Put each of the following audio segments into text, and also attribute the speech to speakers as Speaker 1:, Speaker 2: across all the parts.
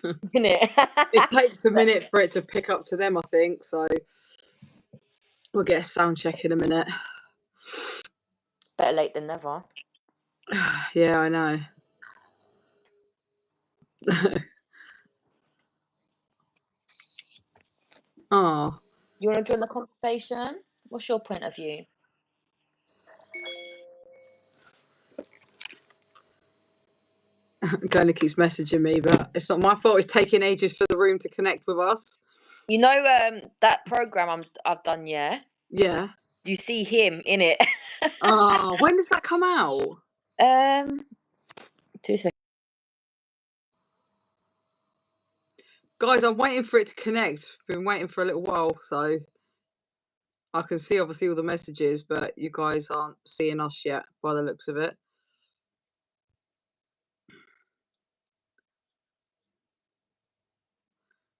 Speaker 1: Innit?
Speaker 2: It takes a minute for it to pick up to them, I think. So we'll get a sound check in a minute.
Speaker 1: Better late than never.
Speaker 2: Yeah, I know. Oh.
Speaker 1: You want to join the conversation? What's your point of view?
Speaker 2: Glenna keeps messaging me, but it's not my fault. It's taking ages for the room to connect with us.
Speaker 1: You know that program I've done, yeah?
Speaker 2: Yeah.
Speaker 1: You see him in it.
Speaker 2: Oh, when does that come out?
Speaker 1: 2 seconds.
Speaker 2: Guys, I'm waiting for it to connect. Been waiting for a little while, so I can see obviously all the messages, but you guys aren't seeing us yet by the looks of it.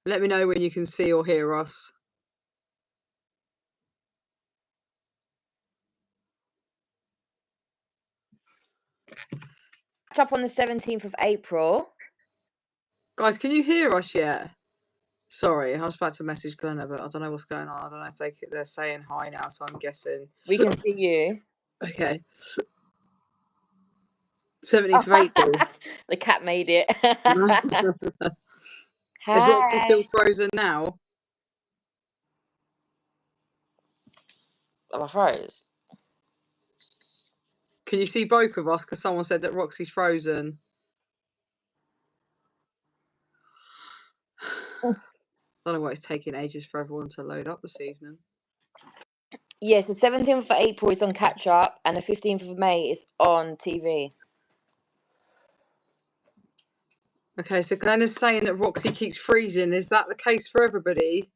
Speaker 2: Let me know when you can see or hear us.
Speaker 1: Up on the 17th of April.
Speaker 2: Guys, can you hear us yet? Sorry, I was about to message Glenna, but I don't know what's going on. I don't know if they're saying hi now, so I'm guessing.
Speaker 1: We can see you.
Speaker 2: Okay. 17th of April.
Speaker 1: The cat made it.
Speaker 2: Is Roxy still frozen now?
Speaker 1: Oh, I froze.
Speaker 2: Can you see both of us? Because someone said that Roxy's frozen. I don't know why it's taking ages for everyone to load up this evening.
Speaker 1: Yes, the 17th of April is on catch up, and the 15th of May is on TV.
Speaker 2: Okay, so Glenna's saying that Roxy keeps freezing. Is that the case for everybody?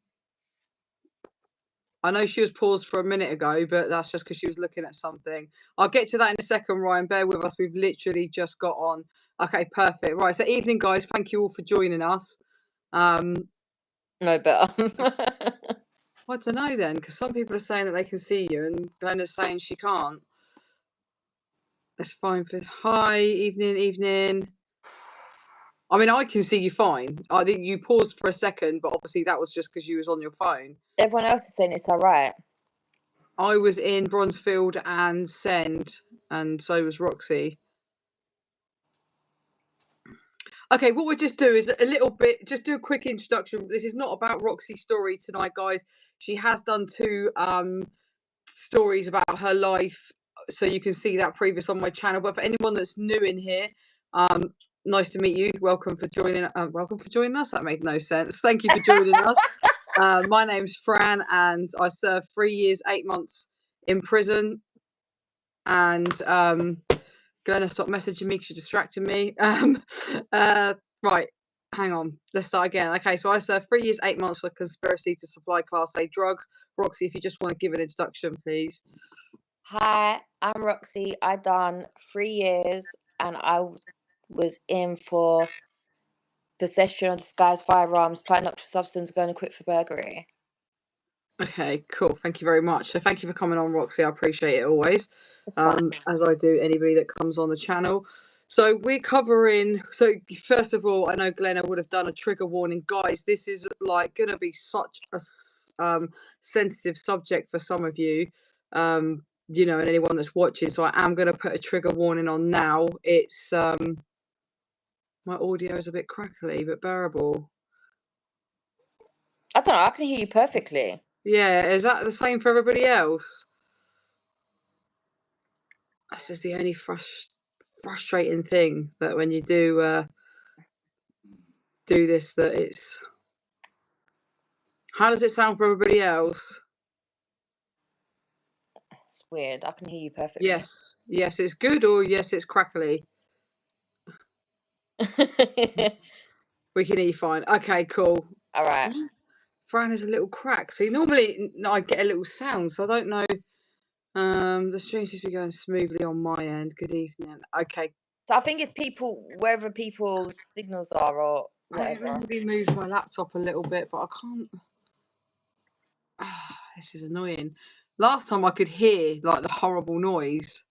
Speaker 2: I know she was paused for a minute ago, but that's just because she was looking at something. I'll get to that in a second, Ryan. Bear with us. We've literally just got on. Okay, perfect. Right, so evening, guys. Thank you all for joining us.
Speaker 1: No better.
Speaker 2: I don't know then, because some people are saying that they can see you, and Glenna's saying she can't. That's fine. Hi, evening. I mean, I can see you fine. I think you paused for a second, but obviously that was just because you was on your phone.
Speaker 1: Everyone else is saying it's all right.
Speaker 2: I was in Bronzefield and Send, and so was Roxy. Okay, what we'll just do is a little bit, just do a quick introduction. This is not about Roxy's story tonight, guys. She has done 2 stories about her life, so you can see that previous on my channel. But for anyone that's new in here, nice to meet you. Welcome for joining us. That made no sense. Thank you for joining us. My name's Fran, and I served 3 years, 8 months in prison. And Glenna, stop messaging me because you're distracting me. Right, hang on. Let's start again. Okay, so I served 3 years, 8 months for conspiracy to supply Class A drugs. Roxy, if you just want to give an introduction, please.
Speaker 1: Hi, I'm Roxy. I done 3 years, and I was in for possession of disguised firearms, planting noxious substance, going to quit for burglary.
Speaker 2: Okay, cool. Thank you very much. So thank you for coming on, Roxy. I appreciate it always, as I do anybody that comes on the channel. So we're covering, so first of all, I know Glenna would have done a trigger warning. Guys, this is like going to be such a sensitive subject for some of you, you know, and anyone that's watching. So I am going to put a trigger warning on now. It's, my audio is a bit crackly, but bearable.
Speaker 1: I don't know, I can hear you perfectly.
Speaker 2: Yeah, is that the same for everybody else? This is the only frustrating thing, that when you do this, that it's... How does it sound for everybody else?
Speaker 1: It's weird. I can hear you perfectly.
Speaker 2: Yes, it's good, or yes, it's crackly. We can hear you fine. Okay, cool.
Speaker 1: All right.
Speaker 2: Fran is a little crack. See, normally I get a little sound, so I don't know. The stream seems to be going smoothly on my end. Good evening. Okay.
Speaker 1: So I think it's wherever people's signals are or whatever.
Speaker 2: I maybe moved my laptop a little bit, but I can't. This is annoying. Last time I could hear like the horrible noise.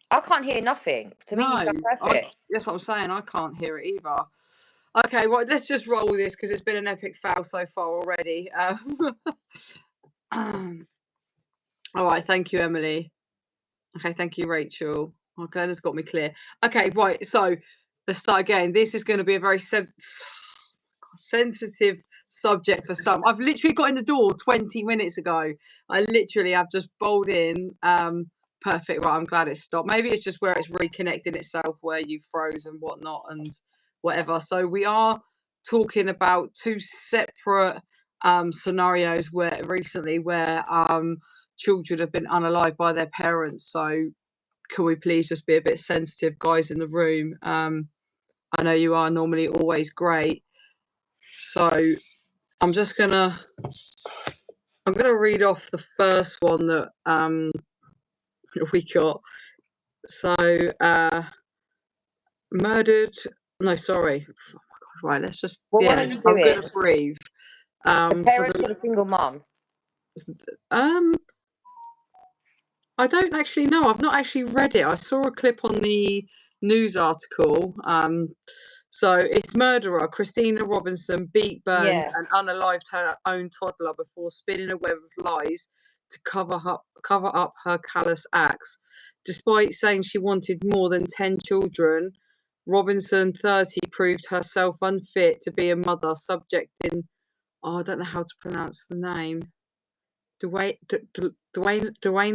Speaker 1: I can't hear nothing. To me, you sound perfect.
Speaker 2: That's what I'm saying. I can't hear it either. Okay, right, let's just roll this because it's been an epic fail so far already. All right, thank you, Emily. Okay, thank you, Rachel. Oh, Glenda's got me clear. Okay, right, so let's start again. This is going to be a very sensitive subject for some. I've literally got in the door 20 minutes ago. I literally have just bowled in. Perfect. Right, I'm glad it stopped. Maybe it's just where it's reconnecting itself, where you froze and whatnot and whatever. So we are talking about two separate scenarios where children have been unalived by their parents. So can we please just be a bit sensitive, guys in the room? I know you are normally always great. So I'm gonna read off the first one that we got. So murdered. No, sorry. Oh my God, right, let's just.
Speaker 1: What
Speaker 2: Yeah,
Speaker 1: one are you
Speaker 2: I'm
Speaker 1: doing?
Speaker 2: gonna breathe.
Speaker 1: The parent or the single mum?
Speaker 2: I don't actually know. I've not actually read it. I saw a clip on the news article. So it's murderer Christina Robinson beat, burned,
Speaker 1: Yeah.
Speaker 2: and unalived her own toddler before spinning a web of lies to cover up her callous acts. Despite saying she wanted more than 10 children, Robinson, 30, proved herself unfit to be a mother, subjecting, I don't know how to pronounce the name. Dwayne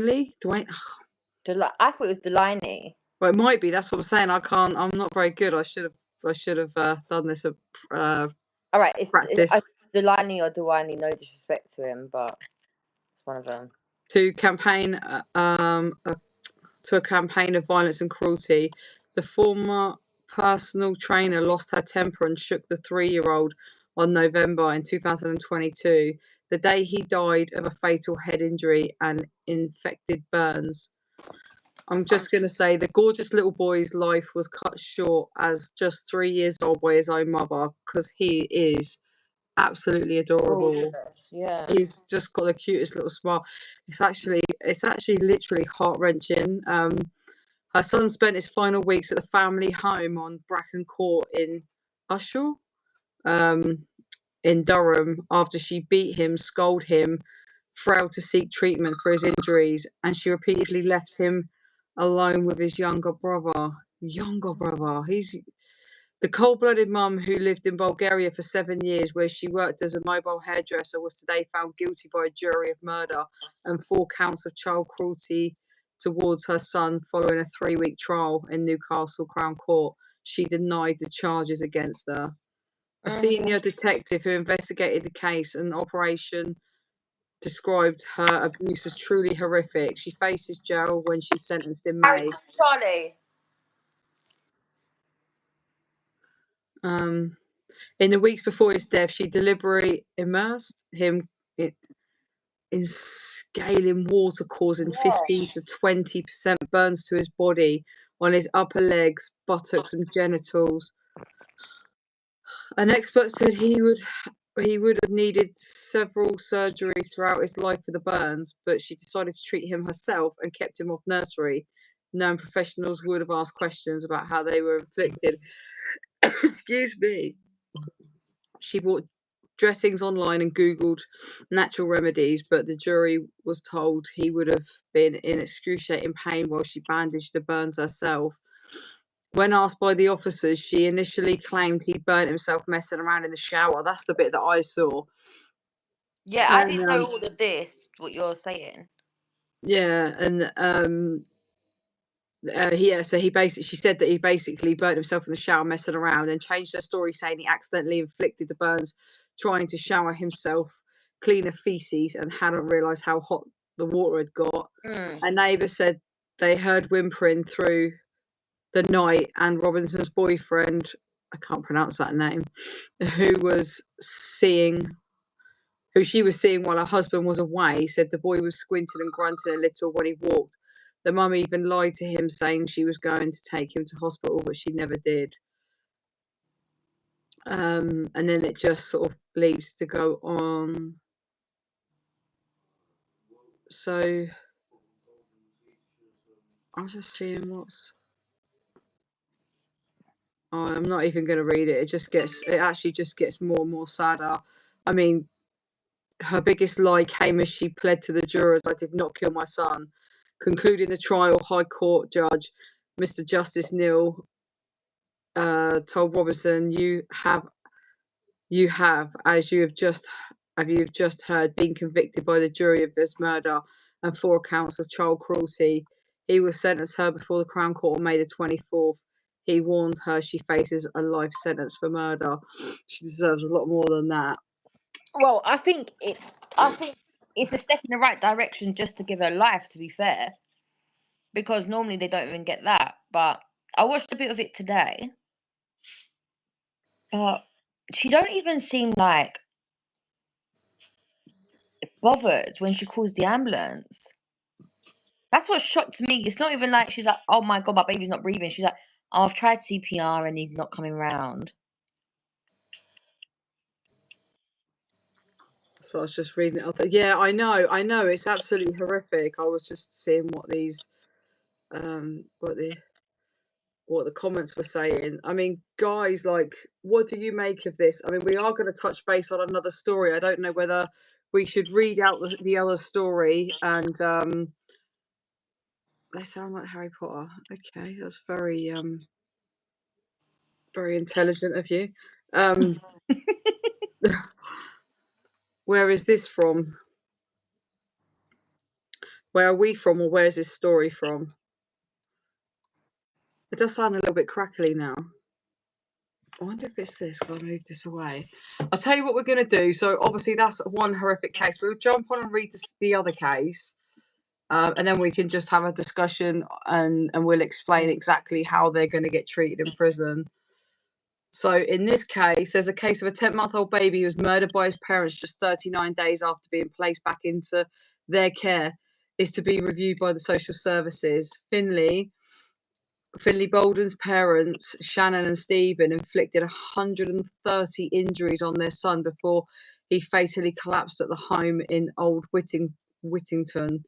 Speaker 2: Lee?
Speaker 1: I thought it was Delaney.
Speaker 2: Well, it might be. That's what I'm saying. I'm not very good. I should have done this
Speaker 1: All right, it's
Speaker 2: practice.
Speaker 1: Delaney or Dewani. No disrespect to him, but it's one of them.
Speaker 2: To campaign to a campaign of violence and cruelty. The former personal trainer lost her temper and shook the 3-year-old on November in 2022, the day he died of a fatal head injury and infected burns. I'm just going to say the gorgeous little boy's life was cut short as just 3 years old by his own mother, because he is absolutely adorable.
Speaker 1: Gorgeous, yeah.
Speaker 2: He's just got the cutest little smile. It's actually literally heart-wrenching. Her son spent his final weeks at the family home on Bracken Court in Ushall, in Durham, after she beat him, scolded him, failed to seek treatment for his injuries, and she repeatedly left him alone with his younger brother. He's the cold-blooded mum who lived in Bulgaria for 7 years, where she worked as a mobile hairdresser, was today found guilty by a jury of murder and 4 counts of child cruelty towards her son following a 3-week trial in Newcastle Crown Court. She denied the charges against her. A senior detective who investigated the case and operation described her abuse as truly horrific. She faces jail when she's sentenced in May.
Speaker 1: Charlie.
Speaker 2: In the weeks before his death, she deliberately immersed him in scaling water, causing 15 to 20% burns to his body, on his upper legs, buttocks, and genitals. An expert said he would have needed several surgeries throughout his life for the burns, but she decided to treat him herself and kept him off nursery. Known professionals would have asked questions about how they were inflicted. Excuse me. She bought dressings online and Googled natural remedies, but the jury was told he would have been in excruciating pain while she bandaged the burns herself. When asked by the officers, she initially claimed he burnt himself messing around in the shower. That's the bit that I saw.
Speaker 1: Yeah, I didn't know all of this, what you're saying.
Speaker 2: Yeah, and she said that he basically burnt himself in the shower messing around, and changed her story saying he accidentally inflicted the burns trying to shower himself clean of feces and hadn't realised how hot the water had got. A neighbour said they heard whimpering through the night, and Robinson's boyfriend, I can't pronounce that name, who she was seeing while her husband was away, said the boy was squinting and grunting a little when he walked. The mum even lied to him, saying she was going to take him to hospital, but she never did. And then it just sort of leads to go on. So I'm just seeing what's. I'm not even going to read it. It actually just gets more and more sadder. I mean, her biggest lie came as she pled to the jurors, "I did not kill my son." Concluding the trial, High Court Judge Mr. Justice Neil told Robinson, you have, as you have just heard, been convicted by the jury of this murder and 4 counts of child cruelty. He will sentence her before the Crown Court on May the 24th. He warned her she faces a life sentence for murder. She deserves a lot more than that.
Speaker 1: Well, I think it's a step in the right direction just to give her life, to be fair, because normally they don't even get that. But I watched a bit of it today. She don't even seem like bothered when she calls the ambulance. That's what shocked me. It's not even like she's like, "Oh my god, my baby's not breathing." She's like, "Oh, I've tried CPR and he's not coming round."
Speaker 2: So I was just reading it. Yeah, I know. It's absolutely horrific. I was just seeing what these, what the comments were saying. I mean, guys, like, what do you make of this? I mean, we are going to touch base on another story. I don't know whether we should read out the other story and they sound like Harry Potter. Okay, that's very very intelligent of you. Where is this from? Where are we from, or where is this story from? It does sound a little bit crackly now. I wonder if it's this, because I moved this away. I'll tell you what we're going to do. So obviously that's one horrific case. We'll jump on and read the other case. And then we can just have a discussion and we'll explain exactly how they're going to get treated in prison. So in this case, there's a case of a 10-month-old baby who was murdered by his parents just 39 days after being placed back into their care. Is to be reviewed by the social services. Finley Boden's parents, Shannon and Stephen, inflicted 130 injuries on their son before he fatally collapsed at the home in Old Whittington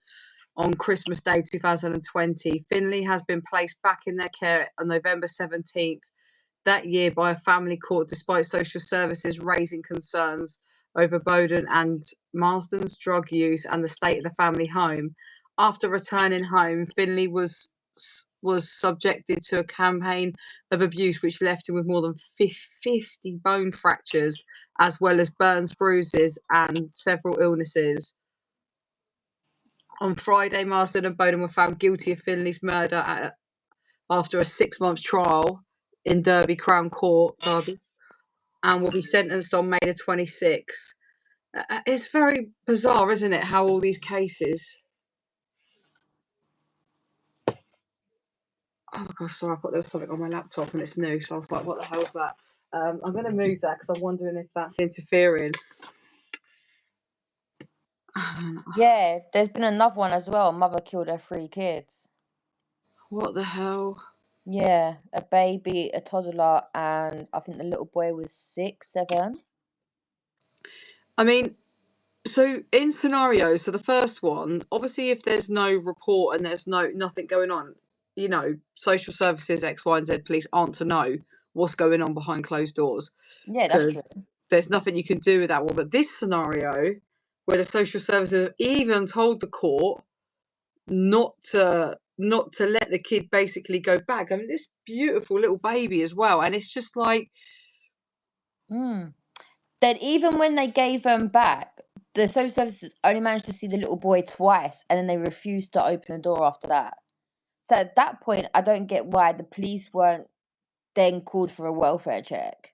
Speaker 2: on Christmas Day 2020. Finley has been placed back in their care on November 17th that year by a family court, despite social services raising concerns over Boden and Marsden's drug use and the state of the family home. After returning home, Finley was subjected to a campaign of abuse which left him with more than 50 bone fractures, as well as burns, bruises, and several illnesses. On Friday, Marsden and Boden were found guilty of Finley's murder after a 6-month trial in Derby Crown Court, and will be sentenced on May the 26th. It's very bizarre, isn't it, how all these cases... Oh, God, sorry, I thought there was something on my laptop and it's new, so I was like, what the hell's that? I'm going to move that because I'm wondering if that's interfering.
Speaker 1: Yeah, there's been another one as well. A mother killed her 3 kids.
Speaker 2: What the hell?
Speaker 1: Yeah, a baby, a toddler, and I think the little boy was 6, 7.
Speaker 2: I mean, so in scenarios, so the first one, obviously if there's no report and there's nothing going on, you know, social services, X, Y, and Z police aren't to know what's going on behind closed doors.
Speaker 1: Yeah, that's true.
Speaker 2: There's nothing you can do with that one. But this scenario, where the social services even told the court not to let the kid basically go back. I mean, this beautiful little baby as well, and it's just like,
Speaker 1: Then even when they gave them back, the social services only managed to see the little boy twice, and then they refused to open the door after that. So at that point, I don't get why the police weren't then called for a welfare check.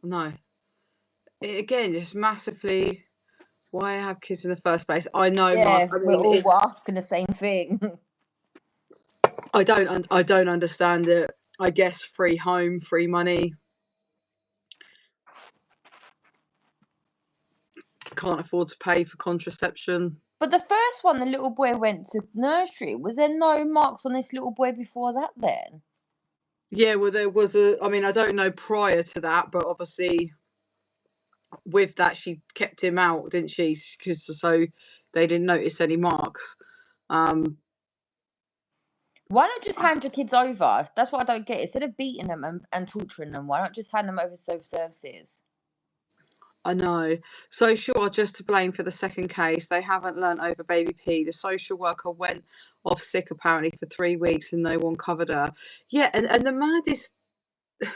Speaker 2: no. Again, it's massively why have kids in the first place. I know,
Speaker 1: Yeah,
Speaker 2: Mark. I mean,
Speaker 1: we're all asking the same thing.
Speaker 2: I don't understand it. I guess free home, free money. Can't afford to pay for contraception.
Speaker 1: But the first one, the little boy went to nursery. Was there no marks on this little boy before that then?
Speaker 2: Yeah, well, there was I mean, I don't know prior to that, but obviously with that, she kept him out, didn't she? Because so they didn't notice any marks.
Speaker 1: Why not just hand your kids over? That's what I don't get. Instead of beating them and torturing them, why not just hand them over to social services?
Speaker 2: I know. Social are just to blame for the second case. They haven't learnt over baby P. The social worker went off sick apparently for 3 weeks and no one covered her. Yeah, and the maddest. I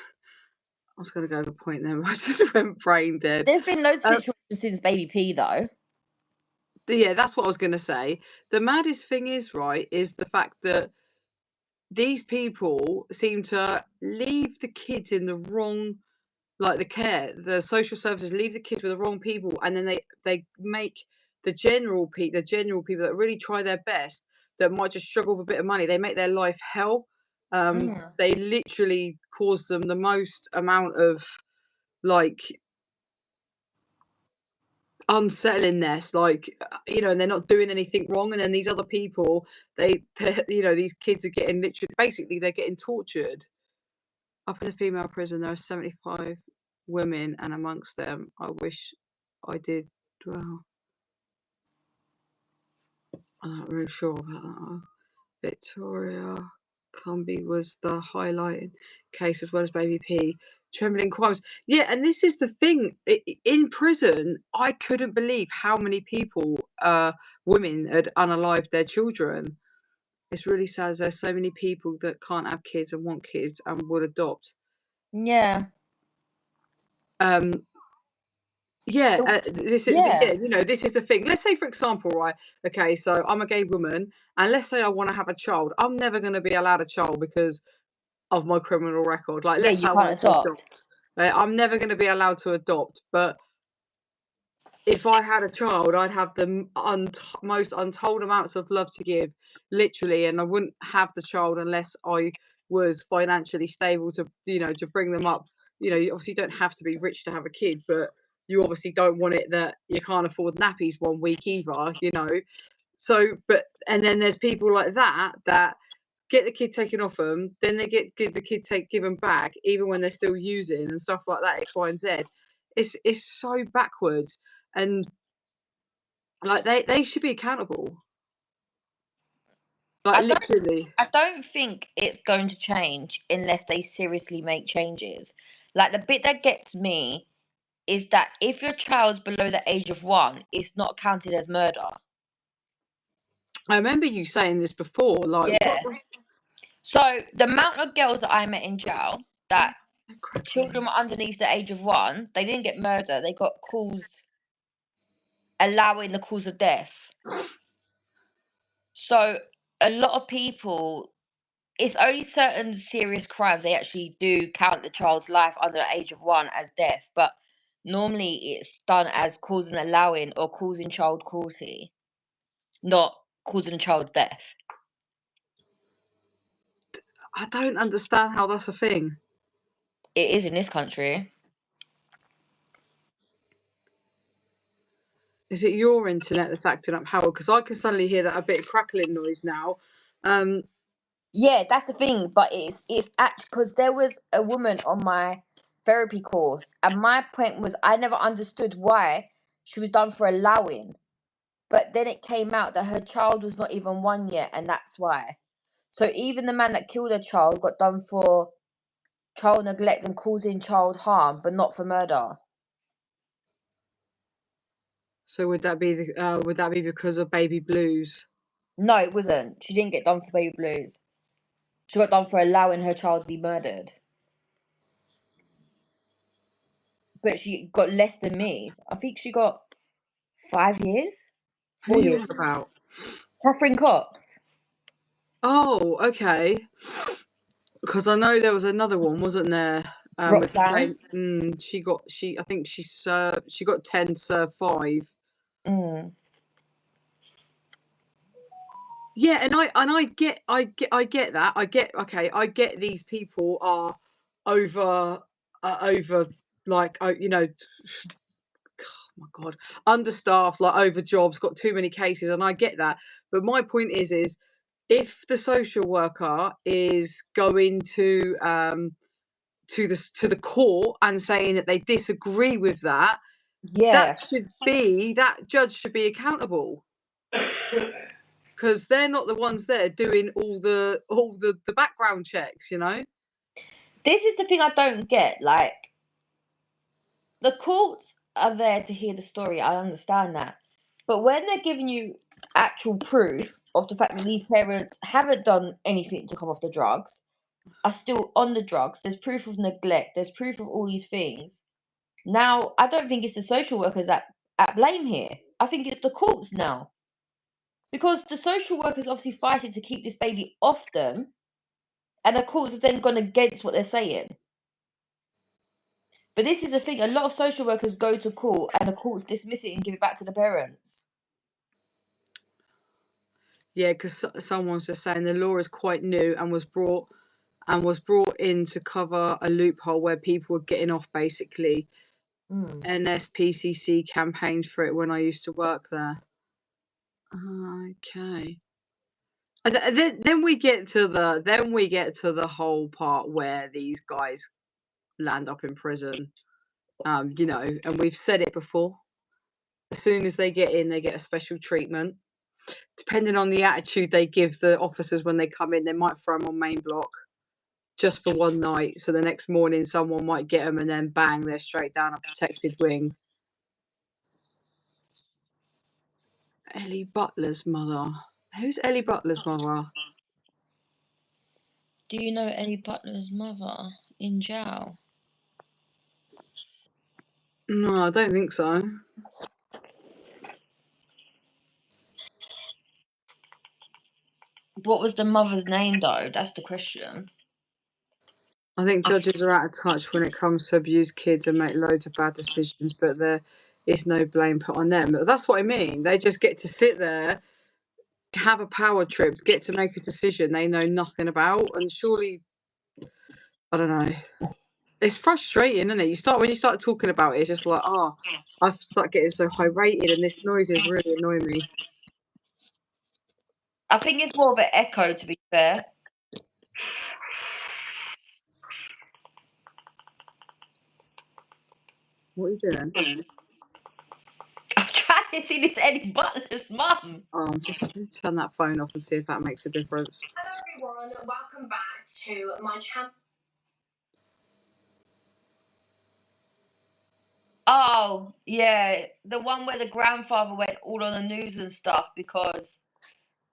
Speaker 2: was going to go over a point there, but I just went brain dead.
Speaker 1: There's been no situation since baby P, though.
Speaker 2: Yeah, that's what I was going to say. The maddest thing is, right, is the fact that these people seem to leave the kids in the wrong, like the social services leave the kids with the wrong people, and then they make the general people that really try their best, that might just struggle with a bit of money, they make their life hell. They literally cause them the most amount of, like, unsettlingness, like, and they're not doing anything wrong, and then these other people, they these kids are getting literally, basically they're getting tortured. Up in the female prison there are 75 women, and amongst them I wish I did dwell. I'm not really sure about that. Victoria Cumby was the highlighted case, as well as baby P. Trembling crimes. Yeah, and this is the thing. In prison, I couldn't believe how many people, women, had unalived their children. It's really sad. There's so many people that can't have kids and want kids and would adopt.
Speaker 1: Yeah.
Speaker 2: This is this is the thing. Let's say, for example, right? Okay, so I'm a gay woman, and let's say I want to have a child. I'm never going to be allowed a child because of my criminal record. Like,
Speaker 1: Yeah,
Speaker 2: let's say
Speaker 1: you
Speaker 2: I
Speaker 1: can't
Speaker 2: wanted to
Speaker 1: adopt.
Speaker 2: adopt. I'm never going to be allowed to adopt. But if I had a child, I'd have the most untold amounts of love to give, literally, and I wouldn't have the child unless I was financially stable to bring them up. You obviously don't have to be rich to have a kid, but you obviously don't want it that you can't afford nappies 1 week either. So, and then there's people like that get the kid taken off them, then they get the kid given back, even when they're still using and stuff like that, X, Y, and Z. It's so backwards, and like they should be accountable. Like, literally.
Speaker 1: I don't think it's going to change unless they seriously make changes. Like, the bit that gets me is that if your child's below the age of 1, it's not counted as murder.
Speaker 2: I remember you saying this before. Like,
Speaker 1: Yeah. So the amount of girls that I met in jail that children were underneath the age of 1, they didn't get murder. They got allowing the cause of death. So a lot of people, it's only certain serious crimes they actually do count the child's life under the age of 1 as death, but normally it's done as causing, allowing, or causing child cruelty, not causing a child's death.
Speaker 2: I don't understand how that's a thing.
Speaker 1: It is in this country.
Speaker 2: Is it your internet that's acting up, Howard? Because I can suddenly hear that a bit of crackling noise now.
Speaker 1: Yeah, that's the thing, but it's actually because there was a woman on my therapy course, and my point was I never understood why she was done for allowing, but then it came out that her child was not even 1 yet, and that's why. So even the man that killed her child got done for child neglect and causing child harm, but not for murder.
Speaker 2: So would that be because of baby blues?
Speaker 1: No, it wasn't. She didn't get done for baby blues. She got done for allowing her child to be murdered. But she got less than me. I think she got 5 years.
Speaker 2: Who are you on about?
Speaker 1: Catherine Cox.
Speaker 2: Oh, okay. Because I know there was another one, wasn't there? With the
Speaker 1: Roxanne.
Speaker 2: same, I think she got 10, served 5. Yeah, and I get that. I get these people are over like, oh my God, understaffed, like, over jobs, got too many cases, and I get that. But my point is if the social worker is going to the court and saying that they disagree with that,
Speaker 1: Yeah.
Speaker 2: that judge should be accountable. because they're not the ones there doing all the background checks, you know.
Speaker 1: This is the thing I don't get. Like, the courts are there to hear the story. I understand that. But when they're giving you actual proof of the fact that these parents haven't done anything to come off the drugs, are still on the drugs, there's proof of neglect, there's proof of all these things. Now, I don't think it's the social workers at blame here. I think it's the courts now. Because the social workers obviously fighting to keep this baby off them, and the courts have then gone against what they're saying. But this is the thing, a lot of social workers go to court and the courts dismiss it and give it back to the parents.
Speaker 2: Yeah, because someone's just saying the law is quite new and was brought in to cover a loophole where people were getting off, basically. NSPCC campaigned for it when I used to work there. Okay. Then we get to the whole part where these guys land up in prison. You know, and we've said it before. As soon as they get in, they get a special treatment. Depending on the attitude they give the officers when they come in, they might throw them on main block just for one night. So the next morning, someone might get them, and then bang, they're straight down a protected wing. Ellie Butler's mother. Who's Ellie Butler's mother?
Speaker 1: Do you know Ellie Butler's mother in jail?
Speaker 2: No, I don't think so.
Speaker 1: What was the mother's name, though? That's the question.
Speaker 2: I think judges are out of touch when it comes to abuse kids and make loads of bad decisions, but there is no blame put on them. But that's what I mean. They just get to sit there, have a power trip, get to make a decision they know nothing about, and surely, I don't know. It's frustrating, isn't it? When you start talking about it, it's just like, I start getting so hyrated, and this noise is really annoying me.
Speaker 1: I think it's more of an echo, to be fair.
Speaker 2: What are you doing?
Speaker 1: I'm trying to see this Ellie Butler's mum.
Speaker 2: Just turn that phone off and see if that makes a difference.
Speaker 3: Hello everyone, welcome back to my channel.
Speaker 1: Oh, yeah, the one where the grandfather went all on the news and stuff because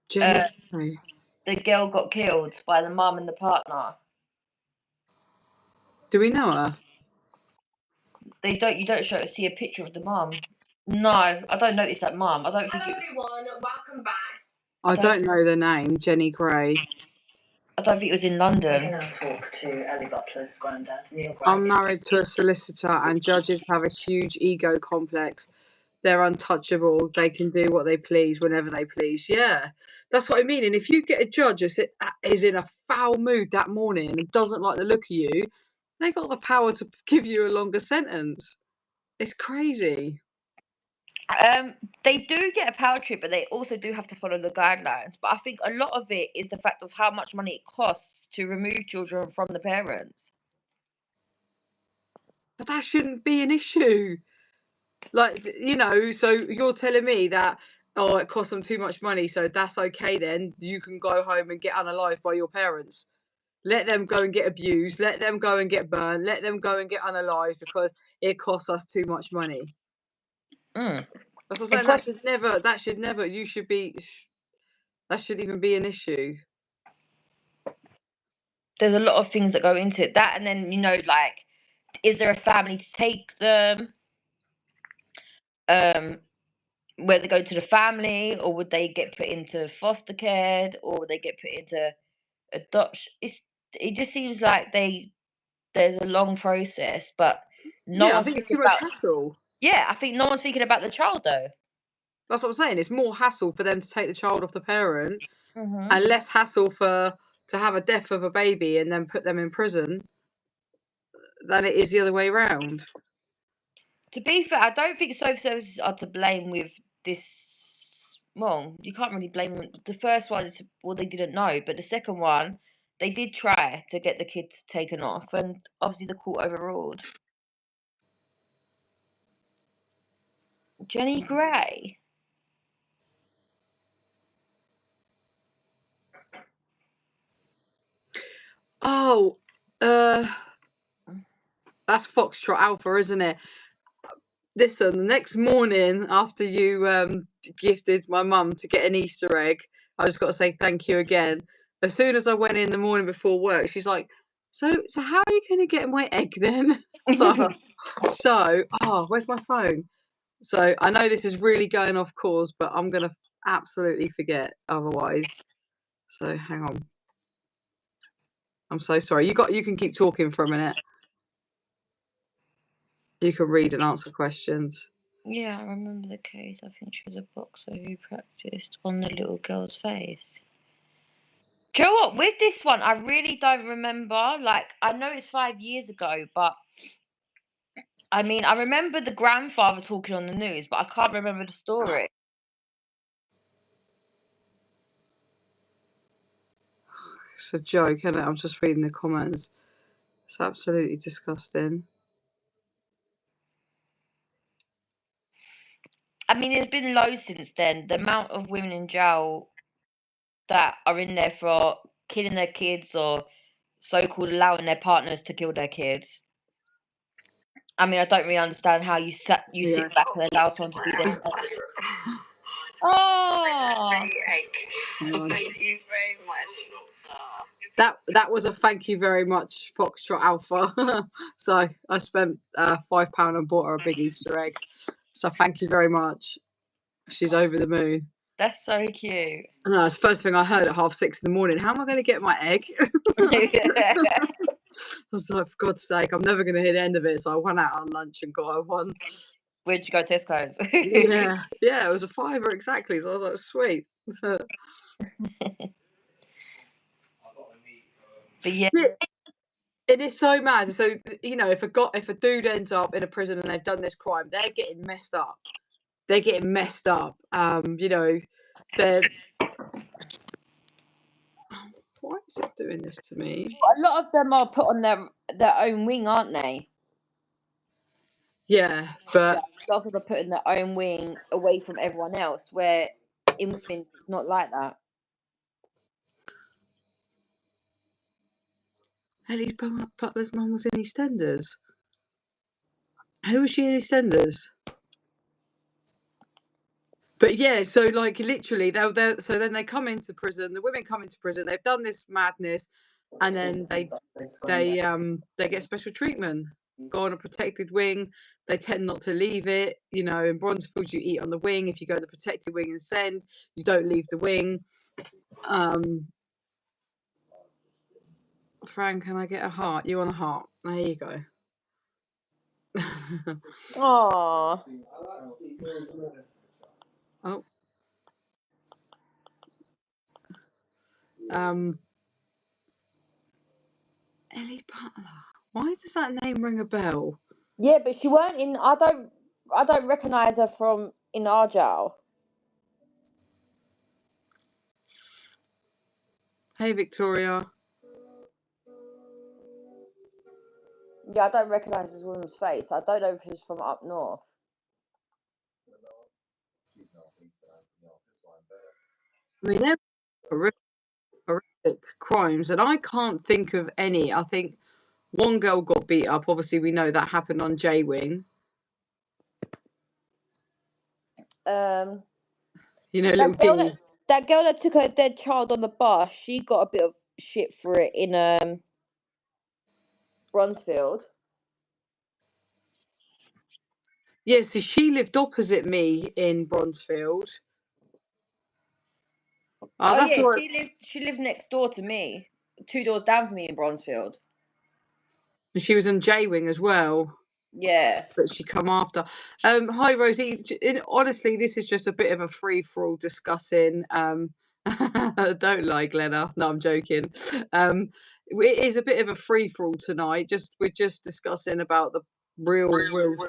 Speaker 2: Jenny,
Speaker 1: the girl got killed by the mum and the partner.
Speaker 2: do we know her?
Speaker 1: You don't see a picture of the mum. No, I don't notice that mum. I don't think.
Speaker 3: Hello everyone, welcome back.
Speaker 2: I don't know the name, Jenny Gray.
Speaker 1: I don't think it was in London.
Speaker 3: We can now talk to Ellie Butler's granddad, Neil Gray.
Speaker 2: I'm married to a solicitor, and judges have a huge ego complex. They're untouchable. They can do what they please whenever they please. Yeah, that's what I mean. And if you get a judge that is in a foul mood that morning and doesn't like the look of you, they got the power to give you a longer sentence. It's crazy.
Speaker 1: They do get a power trip, but they also do have to follow the guidelines. But I think a lot of it is the fact of how much money it costs to remove children from the parents.
Speaker 2: But that shouldn't be an issue. Like, you know, so you're telling me that, it costs them too much money, so that's okay then. You can go home and get unalived by your parents. Let them go and get abused. Let them go and get burned. Let them go and get unalived because it costs us too much money. That's what I'm saying. That should never, that shouldn't even be an issue.
Speaker 1: There's a lot of things that go into it. That, and then, you know, like, is there a family to take them? Where they go to the family, or would they get put into foster care, or would they get put into adoption? It just seems like there's a long process, but
Speaker 2: I think it's too much hassle.
Speaker 1: Yeah, I think no one's thinking about the child though.
Speaker 2: That's what I'm saying. It's more hassle for them to take the child off the parent, and less hassle to have a death of a baby and then put them in prison than it is the other way around.
Speaker 1: To be fair, I don't think social services are to blame with this. Well, you can't really blame them. The first one is, well, they didn't know, but the second one, they did try to get the kids taken off, and obviously the court overruled. Jenny Gray.
Speaker 2: Oh, that's Foxtrot Alpha, isn't it? Listen, the next morning after you gifted my mum to get an Easter egg, I just got to say thank you again. As soon as I went in the morning before work, she's like, so how are you going to get my egg then? Where's my phone? So I know this is really going off course, but I'm going to absolutely forget otherwise. So hang on. I'm so sorry. You can keep talking for a minute. You can read and answer questions.
Speaker 1: Yeah, I remember the case. I think she was a boxer who practiced on the little girl's face. Do you know what? With this one, I really don't remember. Like, I know it's 5 years ago, but I mean, I remember the grandfather talking on the news, but I can't remember the story.
Speaker 2: It's a joke, isn't it? I'm just reading the comments. It's absolutely disgusting.
Speaker 1: I mean, it's been low since then. The amount of women in jail that are in there for killing their kids or so-called allowing their partners to kill their kids. I mean, I don't really understand how you sit back and allow someone to be there. Oh,
Speaker 2: Thank you very much. That was a thank you very much, Foxtrot Alpha. So I spent £5 and bought her a big Easter egg. So thank you very much. She's over the moon.
Speaker 1: that's so cute.
Speaker 2: No, it's the first thing I heard at 6:30 in the morning. How am I going to get my egg? I was like, for God's sake, I'm never going to hear the end of it. So I went out on lunch and got her one.
Speaker 1: Where'd you go, Tesco's?
Speaker 2: yeah, it was a £5 exactly. So I was like, sweet.
Speaker 1: But yeah,
Speaker 2: it is so mad. So if a dude ends up in a prison and they've done this crime, they're getting messed up. They're getting messed up. They're. Why is it doing this to me?
Speaker 1: a lot of them are put on their own wing, aren't they?
Speaker 2: Yeah, but
Speaker 1: a lot of them are put in their own wing away from everyone else. Where in women's, it's not like that.
Speaker 2: Ellie's Butler's mum was in EastEnders. Who was she in EastEnders? But yeah, so like literally, so then they come into prison. The women come into prison. They've done this madness, and then they get special treatment. Go on a protected wing. They tend not to leave it. In Bronzefield, you eat on the wing. If you go to the protected wing and send, you don't leave the wing. Fran, can I get a heart? You want a heart? There you go.
Speaker 1: Aww.
Speaker 2: Oh. Ellie Butler. Why does that name ring a bell?
Speaker 1: Yeah, but she weren't in. I don't recognise her from in our jail.
Speaker 2: Hey, Victoria.
Speaker 1: Yeah, I don't recognise this woman's face. I don't know if she's from up north.
Speaker 2: I mean, they're horrific crimes, and I can't think of any. I think one girl got beat up. Obviously, we know that happened on J Wing.
Speaker 1: That girl that took her dead child on the bus, she got a bit of shit for it in Bronzefield.
Speaker 2: Yeah, so she lived opposite me in Bronzefield.
Speaker 1: She lived next door to me, 2 doors down from me in Bronzefield.
Speaker 2: And she was in J Wing as well.
Speaker 1: Yeah.
Speaker 2: But she come after. Hi Rosie. Honestly, this is just a bit of a free for all discussing. Don't lie, Glenna. No, I'm joking. It is a bit of a free for all tonight. We're just discussing about the real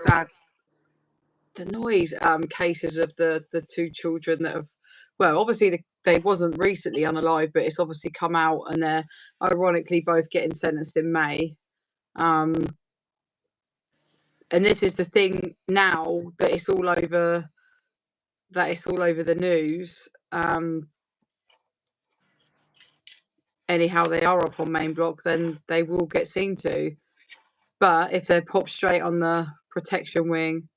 Speaker 2: sad. The noise cases of the 2 children that have. Well, obviously they wasn't recently unalive, but it's obviously come out, and they're ironically both getting sentenced in May. And this is the thing now that it's all over. That it's all over the news. anyhow they are up on main block, then they will get seen to. But if they're popped straight on the protection wing,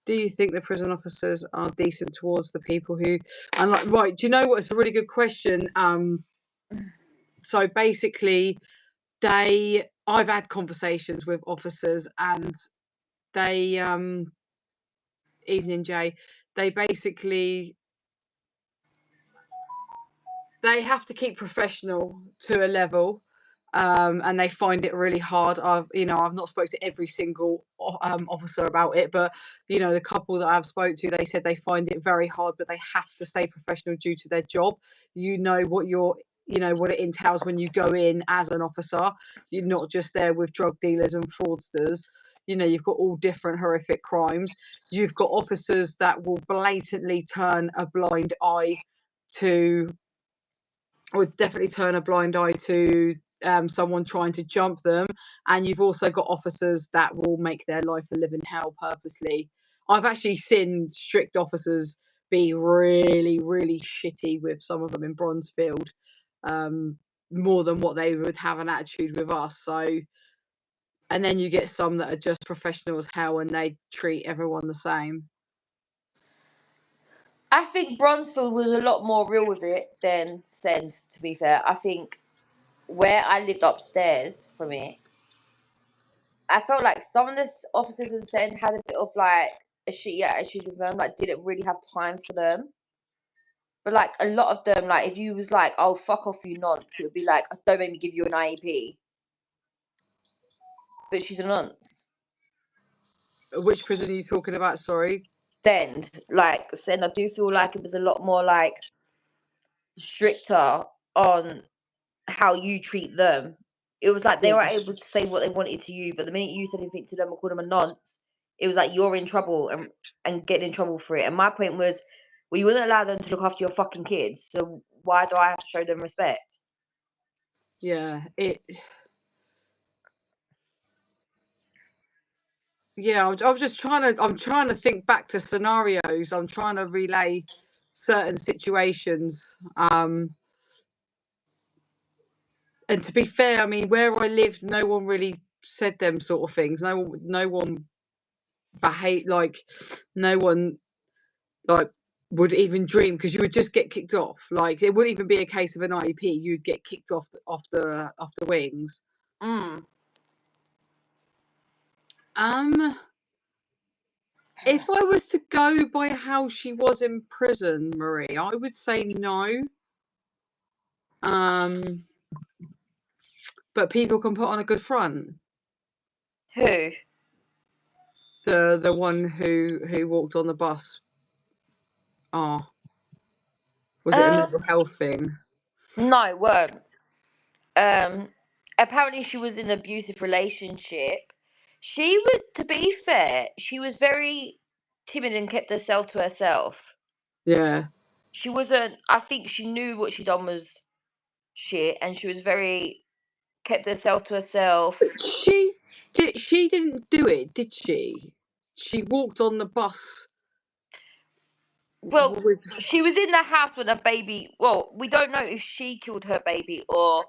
Speaker 2: do you think the prison officers are decent towards the people who? And like, right, do you know what? It's a really good question. So basically, I've had conversations with officers, and they, evening Jay, they basically they have to keep professional to a level. And they find it really hard. I've not spoken to every single officer about it, but the couple that I've spoke to, they said they find it very hard, but they have to stay professional due to their job. What it entails when you go in as an officer. You're not just there with drug dealers and fraudsters. You've got all different horrific crimes. You've got officers that will blatantly turn a blind eye to, would definitely turn a blind eye to someone trying to jump them, and you've also got officers that will make their life a living hell purposely. I've actually seen strict officers be really, really shitty with some of them in Bronzefield, more than what they would have an attitude with us. So, and then you get some that are just professional as hell and they treat everyone the same.
Speaker 1: I think Bronzefield was a lot more real with it than Sens, to be fair. I think where I lived upstairs from it, I felt like some of the officers in Sens had a bit of like a shitty attitude with them, like didn't really have time for them. But like a lot of them, like if you was like, "Oh, fuck off, you nonce," it would be like, "Don't make me give you an IEP." But she's a nonce.
Speaker 2: Which prison are you talking about? Sorry.
Speaker 1: Send, I do feel like it was a lot more like stricter on how you treat them. It was like they were able to say what they wanted to you, but the minute you said anything to them or called them a nonce, it was like you're in trouble and getting in trouble for it. And my point was, well, you wouldn't allow them to look after your fucking kids, so why do I have to show them respect?
Speaker 2: Yeah, I'm just trying to think back to scenarios. I'm trying to relay certain situations. And to be fair, I mean, where I lived, no one really said them sort of things. No one behaved like, no one like would even dream, because you would just get kicked off. Like, it wouldn't even be a case of an IEP. You'd get kicked off the wings. If I was to go by how she was in prison, Marie, I would say no. But people can put on a good front.
Speaker 1: Who?
Speaker 2: The one who walked on the bus. Was it a mental health thing?
Speaker 1: No, it weren't. Apparently she was in an abusive relationship. She was, to be fair, she was very timid and kept herself to herself.
Speaker 2: Yeah.
Speaker 1: She wasn't, I think she knew what she'd done was shit, and she was very, kept herself to herself.
Speaker 2: But she didn't do it, did she? She walked on the bus.
Speaker 1: Well, she was in the house when her baby, well, we don't know if she killed her baby or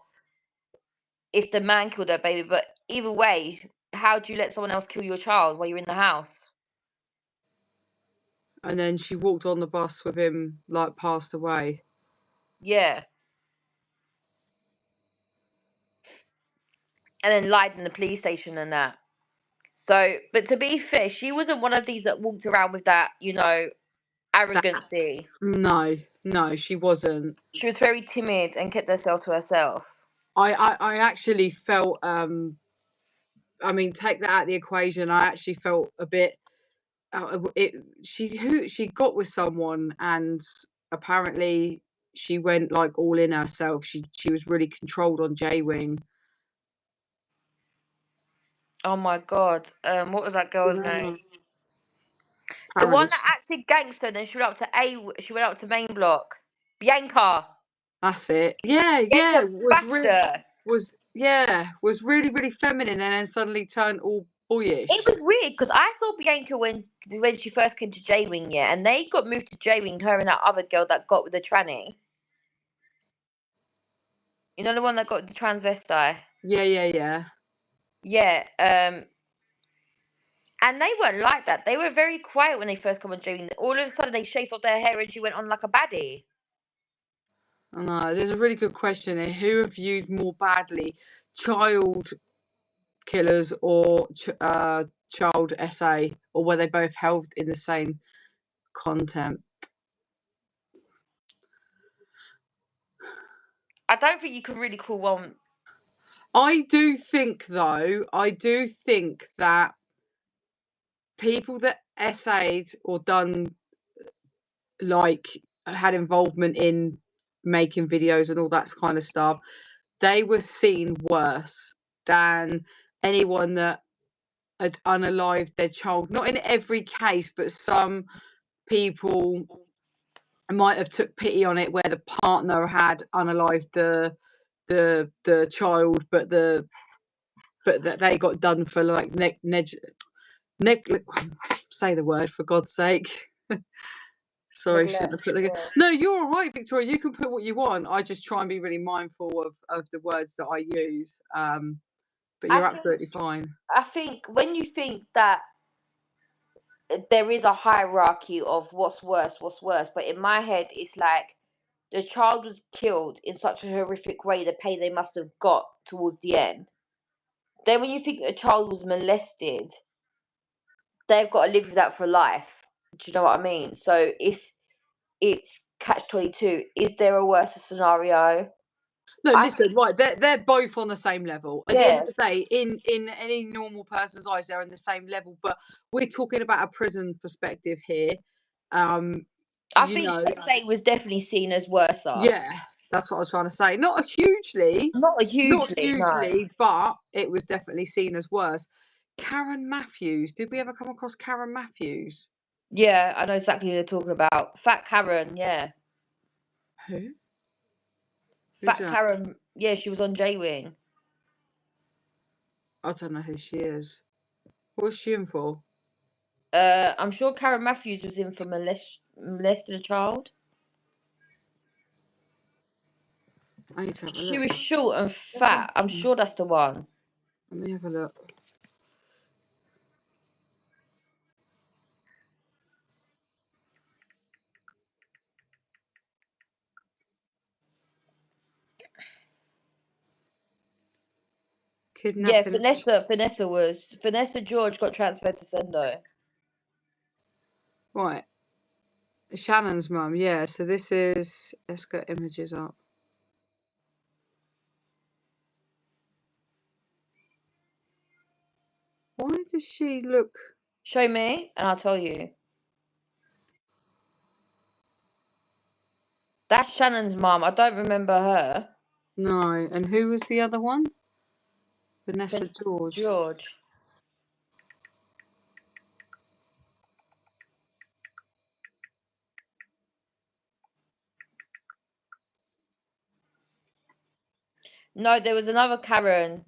Speaker 1: if the man killed her baby, but either way, how do you let someone else kill your child while you're in the house?
Speaker 2: And then she walked on the bus with him, like, passed away.
Speaker 1: Yeah. And then lied in the police station and that. So, but to be fair, she wasn't one of these that walked around with that, arrogancy.
Speaker 2: No, she wasn't.
Speaker 1: She was very timid and kept herself to herself.
Speaker 2: I actually felt, I mean, take that out of the equation. I actually felt a bit. She got with someone, and apparently she went like all in herself. She was really controlled on J-Wing.
Speaker 1: Oh my god! What was that girl's name? The
Speaker 2: Apparently
Speaker 1: one that acted gangster, and then she went up to main block. Bianca.
Speaker 2: That's it. Yeah. Was really, really feminine, and then suddenly turned all boyish.
Speaker 1: It was weird because I saw Bianca when she first came to J-Wing, yeah, and they got moved to J-Wing, her and that other girl that got with the tranny. You know the one that got the transvestite?
Speaker 2: Yeah.
Speaker 1: Yeah. And they weren't like that. They were very quiet when they first come on Jamie. All of a sudden, they shaved off their hair and she went on like a baddie.
Speaker 2: I know. There's a really good question here. Who are viewed more badly, child killers or child SA, or were they both held in the same contempt?
Speaker 1: I don't think you can really call one.
Speaker 2: I do think that people that SA'd or done, like, had involvement in making videos and all that kind of stuff, they were seen worse than anyone that had unalived their child. Not in every case, but some people might have took pity on it where the partner had unalived the child, but that they got done for like say the word, for God's sake. Sorry, shouldn't have put the... No, you're all right, Victoria. You can put what you want. I just try and be really mindful of the words that I use. But you're absolutely fine.
Speaker 1: I think when you think that there is a hierarchy of what's worse, but in my head, it's like the child was killed in such a horrific way, the pain they must have got towards the end. Then when you think a child was molested, they've got to live with that for life. Do you know what I mean? So it's catch-22. Is there a worse scenario?
Speaker 2: No, listen, right, they're both on the same level. At the end of the day, in any normal person's eyes, they're on the same level. But we're talking about a prison perspective here.
Speaker 1: I think SA was definitely seen as worse.
Speaker 2: Yeah, that's what I was trying to say. Not hugely, but it was definitely seen as worse. Karen Matthews. Did we ever come across Karen Matthews?
Speaker 1: Yeah, I know exactly who you're talking about. Fat Karen, yeah.
Speaker 2: Who?
Speaker 1: Fat Karen, yeah, she was on J-Wing.
Speaker 2: I don't know who she is. What's she in for?
Speaker 1: I'm sure Karen Matthews was in for molesting a child.
Speaker 2: I need to have a look.
Speaker 1: She was short and fat. I'm sure that's the one.
Speaker 2: Let me have a look. Kidnapping.
Speaker 1: Yeah, Vanessa George got transferred to Sendo.
Speaker 2: Right. Shannon's mum, yeah. So this is, let's get images up. Why does she look?
Speaker 1: Show me, and I'll tell you. That's Shannon's mum. I don't remember her.
Speaker 2: No. And who was the other one? Vanessa George.
Speaker 1: No, there was another Karen.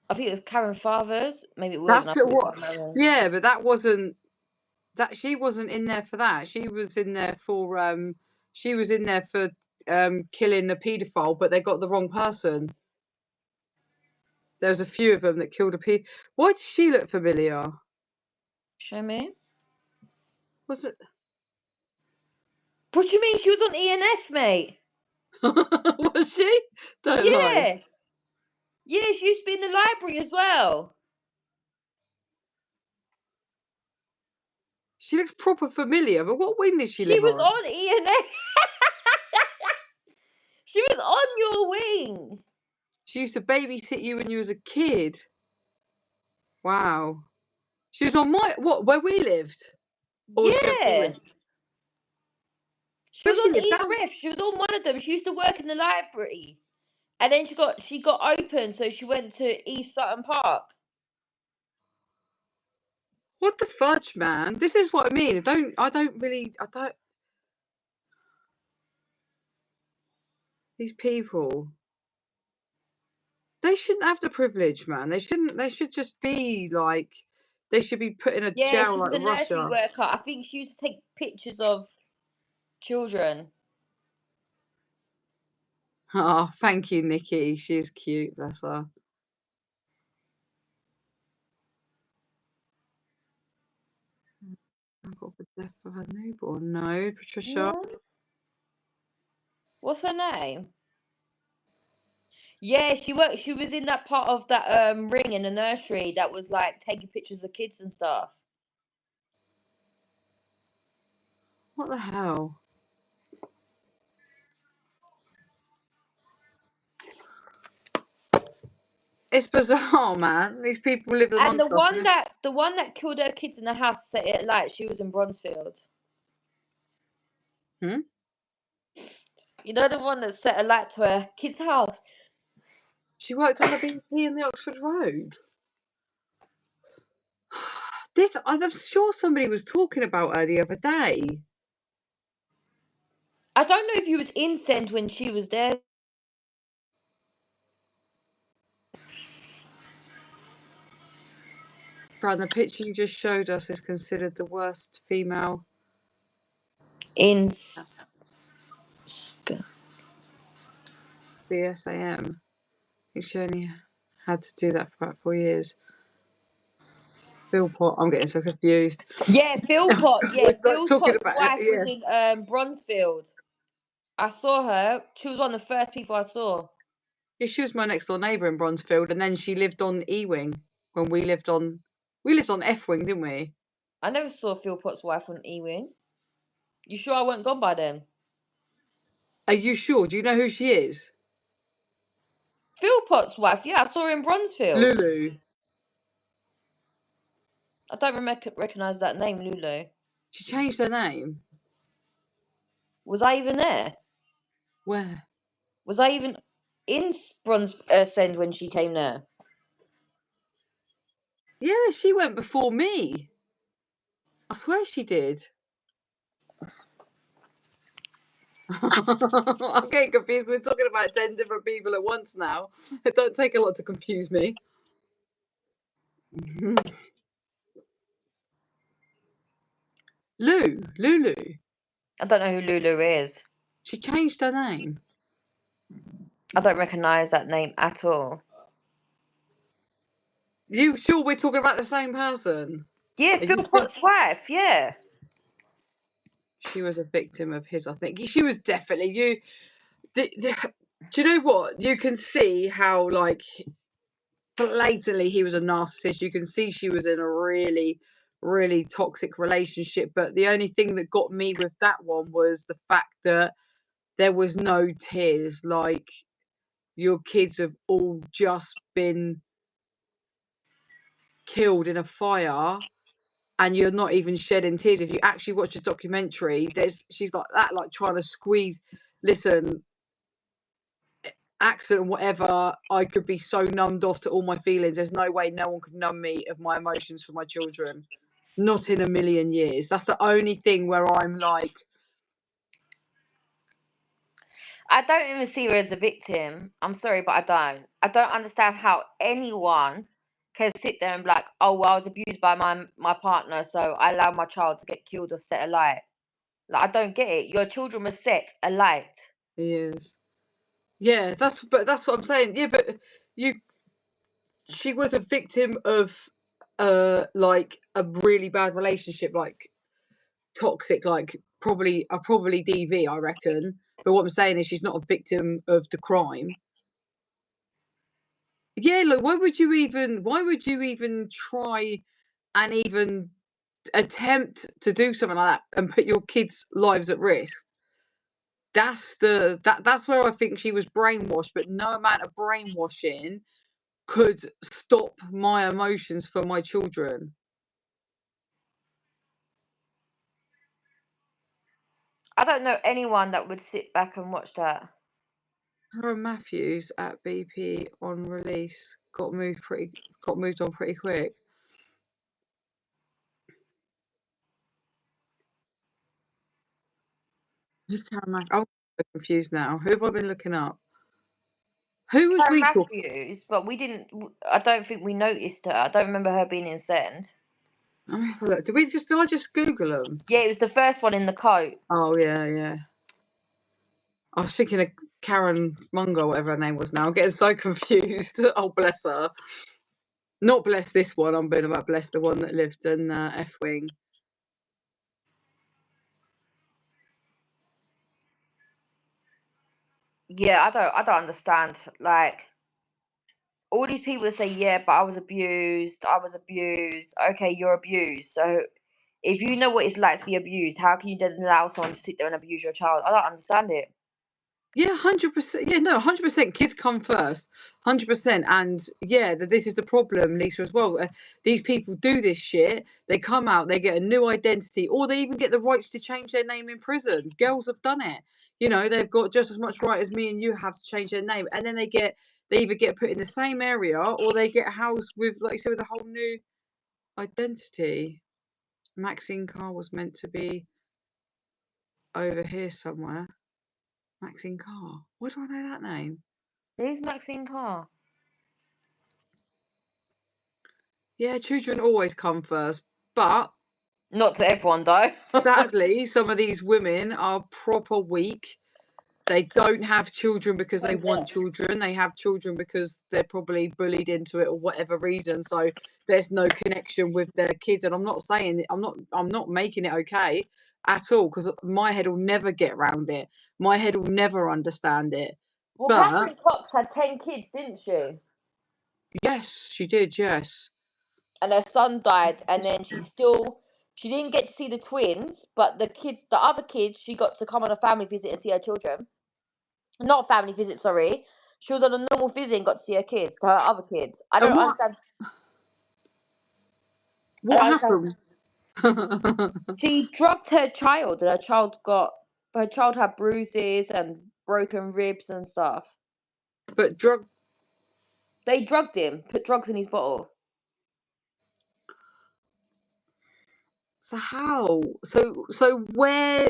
Speaker 1: I think it was Karen Fathers. Maybe it
Speaker 2: That's
Speaker 1: wasn't.
Speaker 2: what. Yeah, but that wasn't. That she wasn't in there for that. She was in there for. She was in there for killing a paedophile, but they got the wrong person. There was a few of them that killed a paedophile. Why does she look familiar?
Speaker 1: Show me.
Speaker 2: Was it?
Speaker 1: What do you mean? She was on ENF, mate.
Speaker 2: Was she? Don't lie.
Speaker 1: Yeah, she used to be in the library as well.
Speaker 2: She looks proper familiar, but what wing did she live on?
Speaker 1: She was on ENF. She was on your wing.
Speaker 2: She used to babysit you when you was a kid. Wow. She was on where we lived?
Speaker 1: Or yeah. She was on ERF. She was on one of them. She used to work in the library. And then she got open, so she went to East Sutton Park.
Speaker 2: What the fudge, man? This is what I mean. I don't. These people, they shouldn't have the privilege, man. They shouldn't. They should just be like, they should be put in a jail like Russia.
Speaker 1: Yeah, she was a nursery worker. I think she used to take pictures of children.
Speaker 2: Oh, thank you, Nikki. She is cute, bless her. I got the death of her newborn. No, Patricia.
Speaker 1: Yeah. What's her name? Yeah, she worked. She was in that part of that ring in the nursery that was like taking pictures of kids and stuff.
Speaker 2: What the hell? It's bizarre, man. These people live
Speaker 1: And
Speaker 2: amongst us.
Speaker 1: the one that killed her kids in the house set it alight. She was in Bronzefield.
Speaker 2: Hmm?
Speaker 1: You know the one that set alight to her kid's house.
Speaker 2: She worked on the BP in the Oxford Road. I'm sure somebody was talking about her the other day.
Speaker 1: I don't know if he was in Send when she was there.
Speaker 2: Fran, the picture you just showed us is considered the worst female.
Speaker 1: In
Speaker 2: CSAM. I think she only had to do that for about 4 years. Philpott, I'm getting so confused.
Speaker 1: yeah, Philpott. Yeah,
Speaker 2: We're talking
Speaker 1: Philpott's
Speaker 2: about
Speaker 1: wife
Speaker 2: it,
Speaker 1: was in Bronzefield. I saw her. She was one of the first people I saw.
Speaker 2: Yeah, she was my next door neighbour in Bronzefield, and then she lived on E Wing when we lived on F Wing, didn't we?
Speaker 1: I never saw Philpott's wife on Ewing. You sure I weren't gone by then?
Speaker 2: Are you sure? Do you know who she is?
Speaker 1: Philpott's wife, yeah, I saw her in Bronzefield.
Speaker 2: Lulu.
Speaker 1: I don't recognise that name, Lulu.
Speaker 2: She changed her name.
Speaker 1: Was I even there?
Speaker 2: Where?
Speaker 1: Was I even in Send when she came there?
Speaker 2: Yeah, she went before me. I swear she did. I'm getting confused. We're talking about 10 different people at once now. It don't take a lot to confuse me. Lulu.
Speaker 1: I don't know who Lulu is.
Speaker 2: She changed her name.
Speaker 1: I don't recognise that name at all.
Speaker 2: You sure we're talking about the same person?
Speaker 1: Yeah,
Speaker 2: Are you sure?
Speaker 1: Philpott's wife, yeah.
Speaker 2: She was a victim of his, I think. She was definitely do you know what? You can see how, like, blatantly he was a narcissist. You can see she was in a really, really toxic relationship. But the only thing that got me with that one was the fact that there was no tears. Like, your kids have all just been killed in a fire, and you're not even shedding tears. If you actually watch the documentary, she's like that, like trying to squeeze. Listen, accident, whatever, I could be so numbed off to all my feelings. There's no way no one could numb me of my emotions for my children. Not in a million years. That's the only thing where I'm like,
Speaker 1: I don't even see her as a victim. I'm sorry, but I don't. I don't understand how anyone can sit there and be like, oh, well, I was abused by my partner, so I allowed my child to get killed or set alight. Like, I don't get it. Your children were set alight.
Speaker 2: he is. Yeah, that's what I'm saying. Yeah, but she was a victim of like a really bad relationship, like toxic, like probably DV, I reckon. But what I'm saying is she's not a victim of the crime. Yeah, like why would you even try and even attempt to do something like that and put your kids' lives at risk? That's where I think she was brainwashed, but no amount of brainwashing could stop my emotions for my children.
Speaker 1: I don't know anyone that would sit back and watch that.
Speaker 2: Her and Matthews at BP on release got moved on pretty quick. Who's Tara Matthews? I'm so confused now. Who have I been looking up? Who was we talking?
Speaker 1: Matthews, but we didn't. I don't think we noticed her. I don't remember her being in Send.
Speaker 2: Let me have a look. Did I just Google them?
Speaker 1: Yeah, it was the first one in the coat.
Speaker 2: Oh yeah. I was thinking of Karen Munger, whatever her name was now. I'm getting so confused. Oh, bless her. Not bless this one. I'm being about bless the one that lived in F-Wing.
Speaker 1: Yeah, I don't understand. Like, all these people that say, yeah, but I was abused. Okay, you're abused. So if you know what it's like to be abused, how can you then allow someone to sit there and abuse your child? I don't understand it.
Speaker 2: Yeah, 100%. Yeah, no, 100%. Kids come first, 100%. And yeah, this is the problem, Lisa, as well. These people do this shit. They come out, they get a new identity, or they even get the rights to change their name in prison. Girls have done it. You know, they've got just as much right as me and you have to change their name, and then they either get put in the same area or they get housed with, like you said, with a whole new identity. Maxine Carr was meant to be over here somewhere. Maxine Carr. Why do I know that name?
Speaker 1: Who's Maxine Carr?
Speaker 2: Yeah, children always come first, but
Speaker 1: Not to everyone, though.
Speaker 2: sadly, some of these women are proper weak. They don't have children because they want children. They have children because they're probably bullied into it or whatever reason. So there's no connection with their kids. And I'm not saying I'm not making it okay at all, because my head will never get around it. My head will never understand it.
Speaker 1: Well,
Speaker 2: But
Speaker 1: Catherine Cox had 10 kids, didn't she?
Speaker 2: yes, she did. Yes.
Speaker 1: And her son died, and then she didn't get to see the twins, but the other kids, she got to come on a family visit and see her children. Not a family visit, sorry. She was on a normal visit and got to see her kids, to her other kids. I don't understand.
Speaker 2: What happened?
Speaker 1: She drugged her child, and her child had bruises and broken ribs and stuff.
Speaker 2: But
Speaker 1: They drugged him, put drugs in his bottle.
Speaker 2: So how? So where?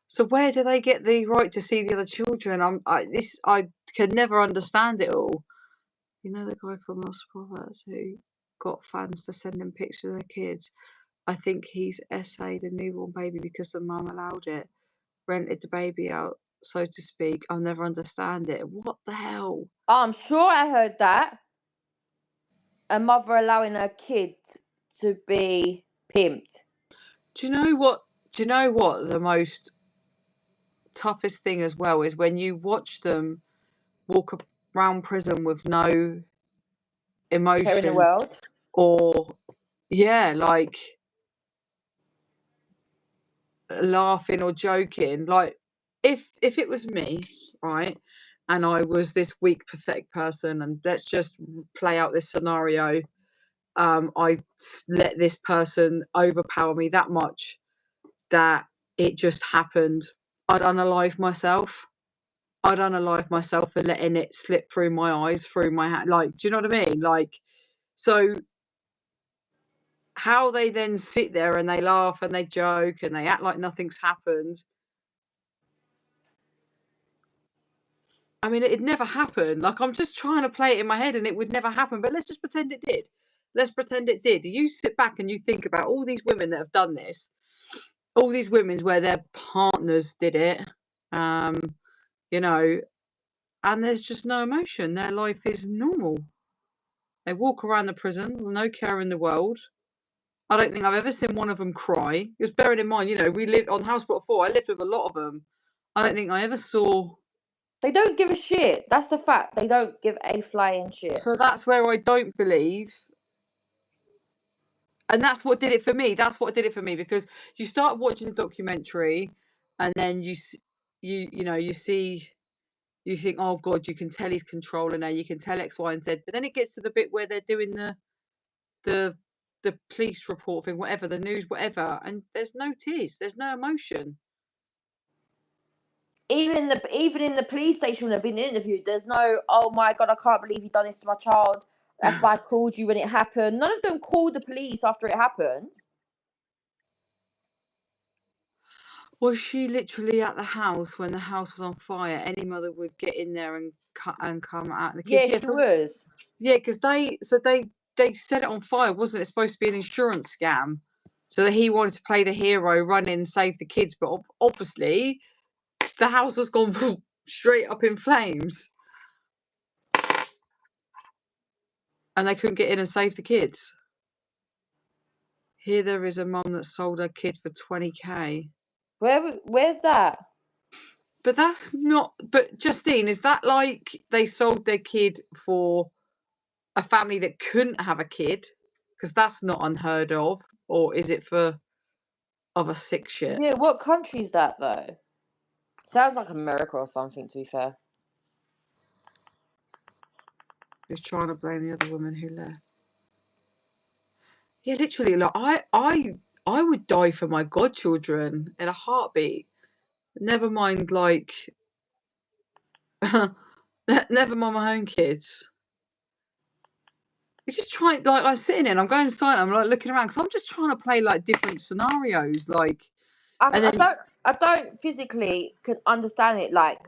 Speaker 2: So where do they get the right to see the other children? I can never understand it all. You know the guy from Lost Prophets who got fans to send him pictures of their kids? I think he's essayed a newborn baby because the mum allowed it, rented the baby out, so to speak. I'll never understand it. What the hell?
Speaker 1: I'm sure I heard that. A mother allowing her kid to be pimped.
Speaker 2: Do you know what? Do you know what the most toughest thing as well is when you watch them walk around prison with no emotion
Speaker 1: Here in the world.
Speaker 2: or like laughing or joking. Like if it was me, right, and I was this weak, pathetic person, and let's just play out this scenario, I let this person overpower me that much that it just happened, I'd unalive myself. I'd unalive myself for letting it slip through my eyes, through my hand. Like, do you know what I mean? Like, so how they then sit there and they laugh and they joke and they act like nothing's happened. I mean, it'd never happen. Like, I'm just trying to play it in my head and it would never happen. But let's just pretend it did. Let's pretend it did. You sit back and you think about all these women that have done this, all these women where their partners did it, you know, and there's just no emotion. Their life is normal. They walk around the prison with no care in the world. I don't think I've ever seen one of them cry. Just bearing in mind, you know, we lived on House Block 4. I lived with a lot of them. I don't think I ever saw.
Speaker 1: They don't give a shit. That's the fact. They don't give a flying shit.
Speaker 2: So that's where I don't believe. And that's what did it for me. That's what did it for me, because you start watching the documentary and then you know, you see, you think, oh God, you can tell he's controlling her. You can tell X, Y, and Z. But then it gets to the bit where they're doing the police report thing, whatever, the news, whatever, and there's no tears, there's no emotion.
Speaker 1: Even in the police station when they've been interviewed, there's no, oh my God, I can't believe you done this to my child. That's why I called you when it happened. None of them called the police after it happened.
Speaker 2: Was she literally at the house when the house was on fire? Any mother would get in there and come out. The kids,
Speaker 1: Yeah, she was.
Speaker 2: Yeah, because they set it on fire, wasn't it? Supposed to be an insurance scam, so that he wanted to play the hero, run in and save the kids. But obviously, the house has gone straight up in flames. And they couldn't get in and save the kids. Here there is a mum that sold her kid for 20k.
Speaker 1: Where's that?
Speaker 2: But that's not... But, Justine, is that like they sold their kid for a family that couldn't have a kid? Because that's not unheard of. Or is it for other sick shit?
Speaker 1: Yeah, what country is that, though? Sounds like America or something, to be fair.
Speaker 2: Who's trying to blame the other woman who left? Yeah, literally, like, I would die for my godchildren in a heartbeat. Never mind, like... never mind my own kids. It's just trying, like, I'm sitting there and I'm going silent. I'm like looking around because I'm just trying to play like different scenarios, like.
Speaker 1: I don't physically can understand it. Like,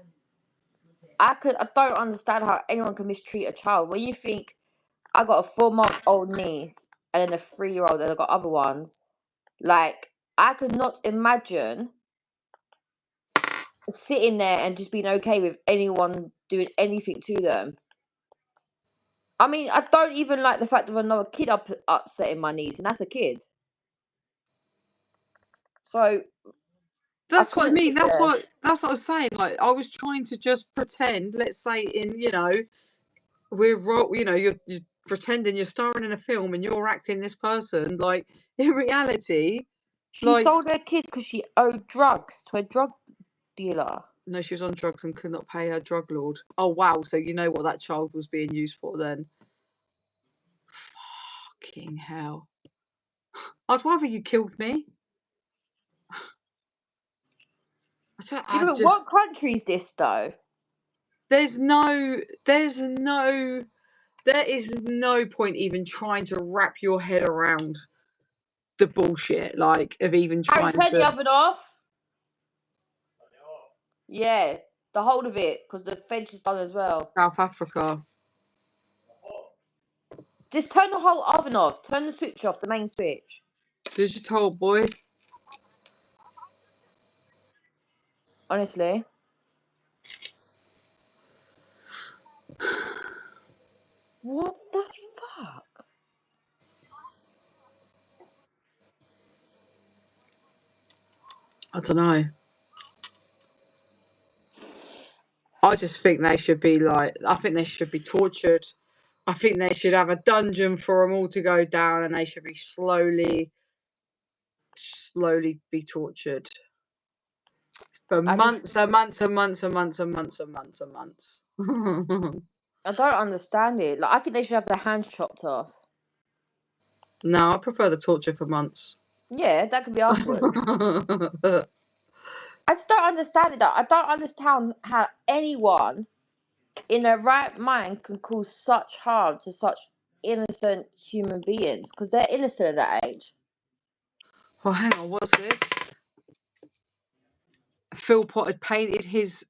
Speaker 1: I don't understand how anyone can mistreat a child. When you think, I got a 4-month-old niece and then a 3-year-old, and I got other ones. Like, I could not imagine sitting there and just being okay with anyone doing anything to them. I mean, I don't even like the fact of another kid upsetting my niece, and that's a kid. So
Speaker 2: That's what I
Speaker 1: couldn't
Speaker 2: mean.
Speaker 1: sit there.
Speaker 2: That's what I was saying. Like, I was trying to just pretend. Let's say you're pretending you're starring in a film and you're acting this person. Like, in reality,
Speaker 1: She
Speaker 2: like,
Speaker 1: sold her kids because she owed drugs to a drug dealer.
Speaker 2: no, she was on drugs and could not pay her drug lord. Oh wow! So you know what that child was being used for then? Fucking hell! I'd rather you killed me.
Speaker 1: What country is this, though?
Speaker 2: There is no point even trying to wrap your head around the bullshit, like, of even
Speaker 1: Harry,
Speaker 2: trying
Speaker 1: turn the
Speaker 2: to...
Speaker 1: oven off. Yeah, the whole of it, because the French is done as well.
Speaker 2: South Africa.
Speaker 1: Just turn the whole oven off. Turn the switch off, the main switch.
Speaker 2: Digital boy.
Speaker 1: Honestly. What the fuck?
Speaker 2: I don't know. I just think they should be like... I think they should be tortured. I think they should have a dungeon for them all to go down, and they should be slowly be tortured for months and months and months and months and months and months and months.
Speaker 1: I don't understand it. Like, I think they should have their hands chopped off.
Speaker 2: No, I prefer the torture for months.
Speaker 1: Yeah, that could be afterwards. I just don't understand it, though. I don't understand how anyone in their right mind can cause such harm to such innocent human beings, because they're innocent at that age.
Speaker 2: Oh, hang on, what's this? Philpott had painted his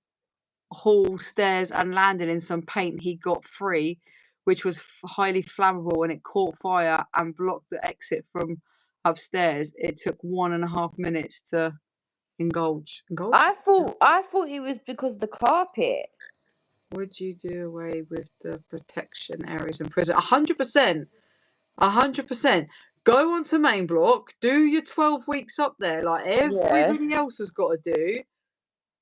Speaker 2: hall, stairs and landing in some paint he got free, which was highly flammable, and it caught fire and blocked the exit from upstairs. It took 1.5 minutes to engulge.
Speaker 1: I thought it was because of the carpet.
Speaker 2: Would you do away with the protection areas in prison? 100%. 100%. Go onto main block, do your 12 weeks up there like everybody else has got to do,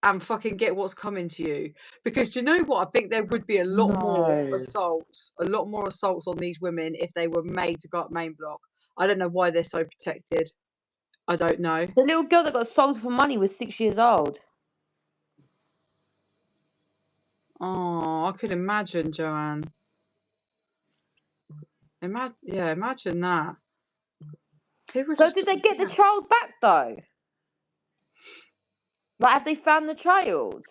Speaker 2: and fucking get what's coming to you. Because do you know what? I think there would be a lot more assaults on these women if they were made to go up main block. I don't know why they're so protected. I don't know.
Speaker 1: The little girl that got sold for money was 6 years old.
Speaker 2: Oh, I could imagine, Joanne. Imagine that.
Speaker 1: So did they get the child back, though? Like, have they found the child?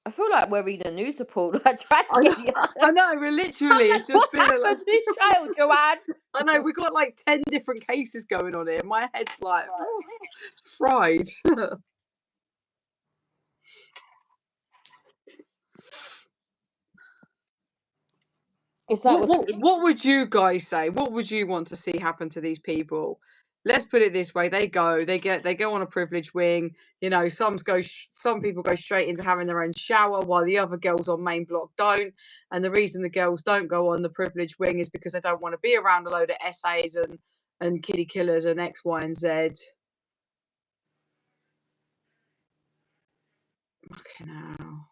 Speaker 1: I feel like we're reading a news report. Like, trying to get you.
Speaker 2: I know, we're literally...
Speaker 1: Like,
Speaker 2: it's just
Speaker 1: what
Speaker 2: been
Speaker 1: happened to this child, Joanne?
Speaker 2: I know, we've got like 10 different cases going on here. My head's like fried.
Speaker 1: It's like
Speaker 2: what would you guys say? What would you want to see happen to these people? let's put it this way: they go on a privileged wing. You know, some people go straight into having their own shower, while the other girls on main block don't. And the reason the girls don't go on the privileged wing is because they don't want to be around a load of SAs and kiddie killers and X, Y, and Z. Fucking hell.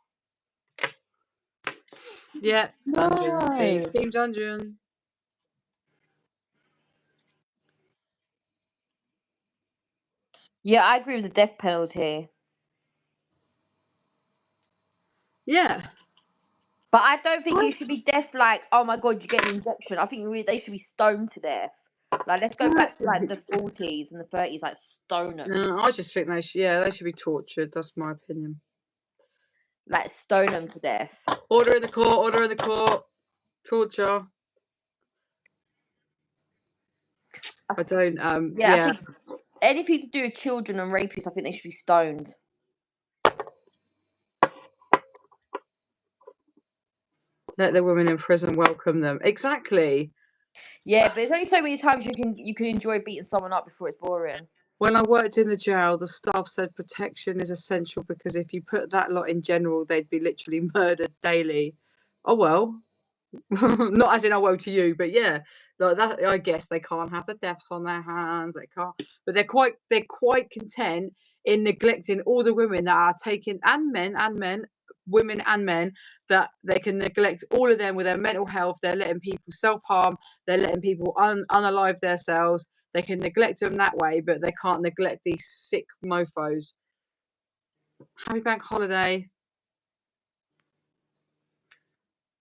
Speaker 2: Yeah, Dungeon. See, Team Dungeon.
Speaker 1: Yeah, I agree with the death penalty.
Speaker 2: Yeah.
Speaker 1: But I don't think it should be death like, oh my god, you get an injection. I think they should be stoned to death. Like, let's go back to like the 40s and the 30s, like stone them.
Speaker 2: No, I just think they should be tortured. That's my opinion.
Speaker 1: Like, stone them to death.
Speaker 2: Order in the court. Torture. I don't.
Speaker 1: Yeah, I think anything to do with children and rapists, I think they should be stoned.
Speaker 2: Let the women in prison welcome them. Exactly.
Speaker 1: Yeah, but there's only so many times you can enjoy beating someone up before it's boring.
Speaker 2: When I worked in the jail, the staff said protection is essential because if you put that lot in general, they'd be literally murdered daily. Oh well. Not as in, oh well to you, but yeah, like that. I guess they can't have the deaths on their hands. They can't, but they're quite content in neglecting all the women that are taken, and men, women and men, that they can neglect all of them with their mental health. They're letting people self-harm. They're letting people unalive themselves. They can neglect them that way, but they can't neglect these sick mofos. Happy bank holiday.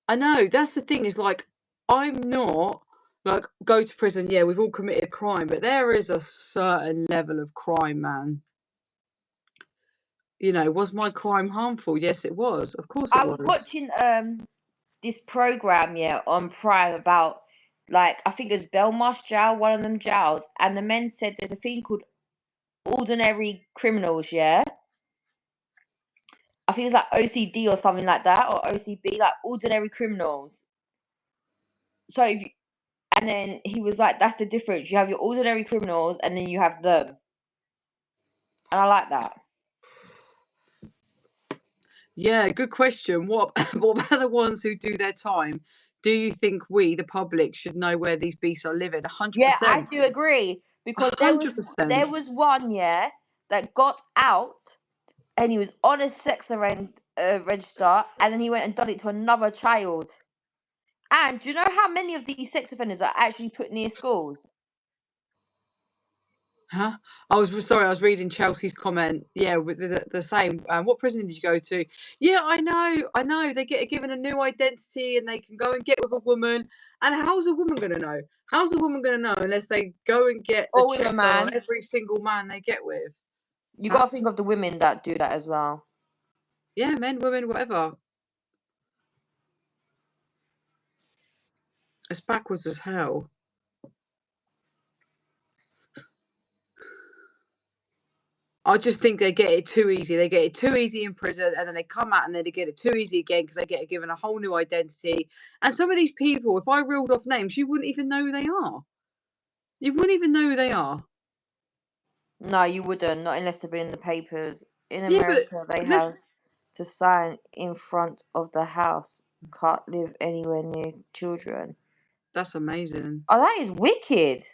Speaker 2: I know, that's the thing, is like, I'm not like, go to prison, yeah, we've all committed a crime, but there is a certain level of crime, man. You know, was my crime harmful? Yes, it was. Of course it was.
Speaker 1: I was watching this program on Prime about, like, I think it was Belmarsh jail, one of them jails, and the men said there's a thing called ordinary criminals. I think it was like OCD or something like that, or OCB, like ordinary criminals. So and then he was like, that's the difference. You have your ordinary criminals and then you have them. And I like that.
Speaker 2: Yeah, good question. What about the ones who do their time? Do you think we, the public, should know where these beasts are living? 100%.
Speaker 1: Yeah, I do agree. Because
Speaker 2: 100%.
Speaker 1: there was one, that got out and he was on a sex register, and then he went and done it to another child. And do you know how many of these sex offenders are actually put near schools?
Speaker 2: Huh? I was reading Chelsea's comment. Yeah, with the same. What prison did you go to? Yeah, I know. They get given a new identity and they can go and get with a woman. And how's a woman gonna know? How's a woman gonna know unless they go and get the check on every single man they get with?
Speaker 1: You gotta think of the women that do that as well.
Speaker 2: Yeah, men, women, whatever. It's backwards as hell. I just think they get it too easy. They get it too easy in prison, and then they come out and then they get it too easy again because they get given a whole new identity. And some of these people, if I reeled off names, you wouldn't even know who they are. You wouldn't even know who they are.
Speaker 1: No, you wouldn't. Not unless they've been in the papers. In America, they have to sign in front of the house. Can't live anywhere near children.
Speaker 2: That's amazing.
Speaker 1: Oh, that is wicked.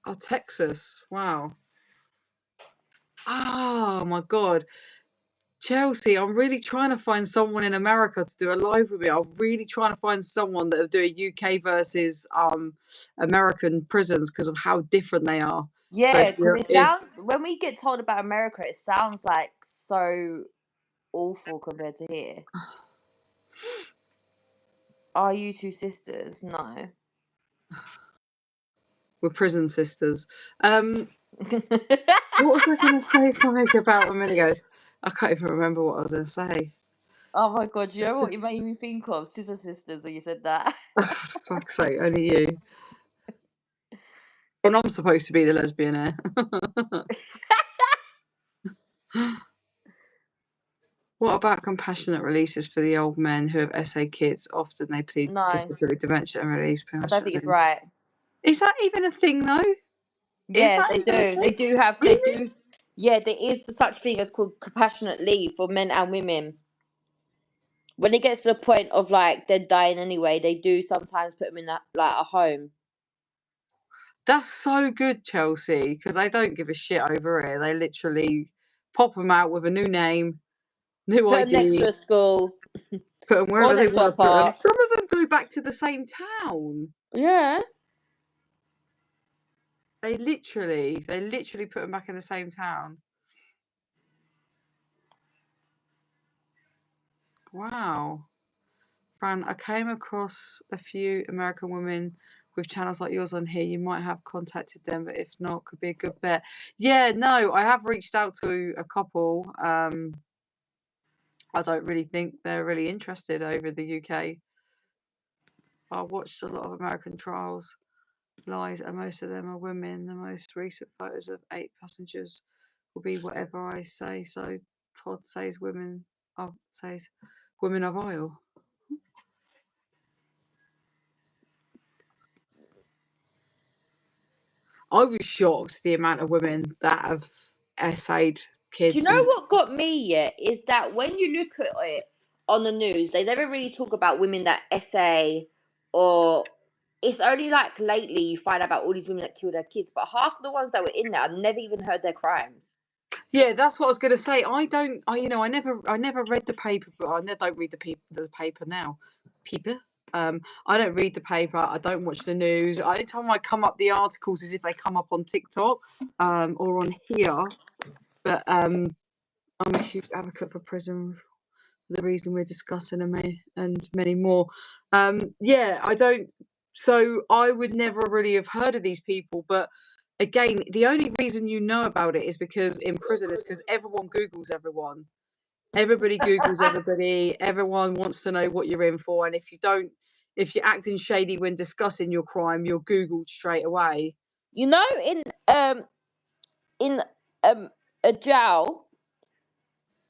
Speaker 2: Oh, Texas. Wow. Oh, my God. Chelsea, I'm really trying to find someone in America to do a live with me. I'm really trying to find someone that will do a UK versus American prisons because of how different they are.
Speaker 1: Yeah, because it sounds, when we get told about America, it sounds like so awful compared to here. Are you two sisters? No.
Speaker 2: We're prison sisters. What was I going to say something about a minute ago? I can't even remember what I was going to say.
Speaker 1: Oh my God, you know what you made me think of? Sister Sisters, when you said that.
Speaker 2: Fuck's sake, only you. And I'm supposed to be the lesbian here. What about compassionate releases for the old men who have SA kids? Often they plead disability, dementia, and release.
Speaker 1: I don't think it's right.
Speaker 2: Is that even a thing though?
Speaker 1: Yeah,
Speaker 2: that
Speaker 1: they
Speaker 2: even a
Speaker 1: do.
Speaker 2: thing?
Speaker 1: They do have.
Speaker 2: Really?
Speaker 1: They do. Yeah, there is such thing as called compassionate leave for men and women. When it gets to the point of like they're dying anyway, they do sometimes put them in a home.
Speaker 2: That's so good, Chelsea, because they don't give a shit over here. They literally pop them out with a new name, new
Speaker 1: Put them next
Speaker 2: ID,
Speaker 1: to a school
Speaker 2: put them
Speaker 1: or
Speaker 2: wherever they
Speaker 1: next to a
Speaker 2: want to put them.
Speaker 1: park.
Speaker 2: Some of them go back to the same town.
Speaker 1: Yeah.
Speaker 2: They literally put them back in the same town. Wow. Fran, I came across a few American women with channels like yours on here. You might have contacted them, but if not, could be a good bet. Yeah, no, I have reached out to a couple. I don't really think they're really interested over the UK. I watched a lot of American trials, lies, and most of them are women. The most recent photos of 8 passengers will be whatever I say. So Todd says women are vile. I was shocked the amount of women that have essayed kids.
Speaker 1: Do you know what got me? Yeah, is that when you look at it on the news, they never really talk about women that essay, or it's only like lately you find out about all these women that kill their kids. But half of the ones that were in there, I've never even heard their crimes.
Speaker 2: Yeah, that's what I was going to say. I never read the paper, but I don't read the paper now. Paper. I don't read the paper. I don't watch the news. Every time I come up the articles as if they come up on TikTok, or on here. But I'm a huge advocate for prison. The reason we're discussing them and many more. Yeah, I don't. So I would never really have heard of these people, but again, the only reason you know about it is because in prison is because everyone Googles everyone. Everybody Googles everybody. Everyone wants to know what you're in for, and if you're acting shady when discussing your crime, you're Googled straight away.
Speaker 1: You know, in a jail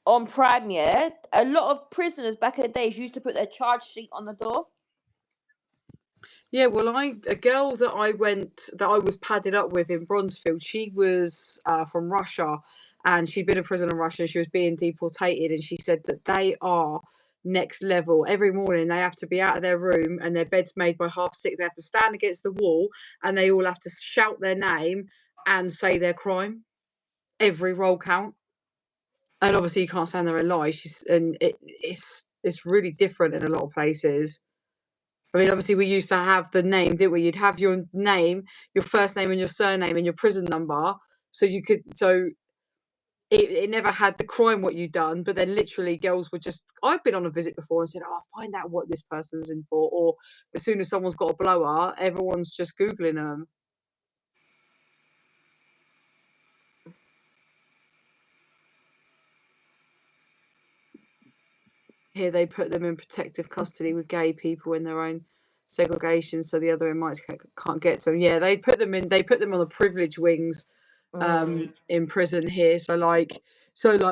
Speaker 1: on Prime, yeah, a lot of prisoners back in the days used to put their charge sheet on the door.
Speaker 2: Yeah, well, a girl that I was padded up with in Bronzefield, she was from Russia, and she'd been in prison in Russia, and she was being deportated, and she said that they are next level. Every morning they have to be out of their room, and their bed's made by 6:30. They have to stand against the wall, and they all have to shout their name and say their crime. Every roll count, and obviously you can't stand there and lie. It's really different in a lot of places. I mean, obviously, we used to have the name, didn't we? You'd have your name, your first name, and your surname, and your prison number. So it never had the crime what you'd done, but then literally girls would just. I've been on a visit before and said, "Oh, find out what this person's in for," or as soon as someone's got a blower, everyone's just googling them. Here they put them in protective custody with gay people in their own segregation, so the other inmates can't get to them. Yeah, they put them on the privilege wings in prison here. So like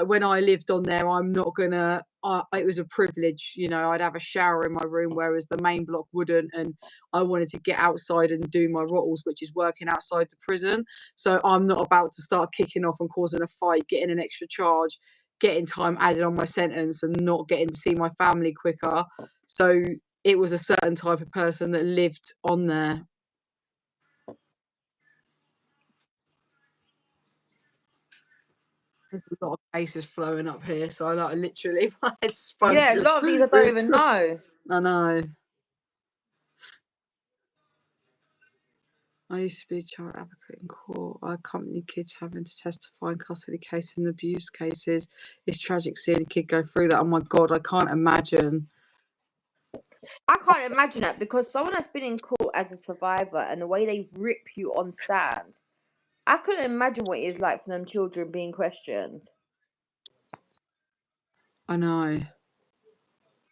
Speaker 2: when I lived on there, I'm not gonna. It was a privilege, I'd have a shower in my room, whereas the main block wouldn't, and I wanted to get outside and do my rottles, which is working outside the prison. So I'm not about to start kicking off and causing a fight, getting an extra charge, getting time added on my sentence, and not getting to see my family quicker. So it was a certain type of person that lived on there. There's a lot of cases flowing up here, so I literally my head's spongy.
Speaker 1: Yeah, a lot of these I don't even know.
Speaker 2: I know. I used to be a child advocate in court. I accompanied kids having to testify in custody cases and abuse cases. It's tragic seeing a kid go through that. Oh my God, I can't imagine.
Speaker 1: I can't imagine that, because someone that's been in court as a survivor and the way they rip you on stand, I couldn't imagine what it is like for them children being questioned.
Speaker 2: I know,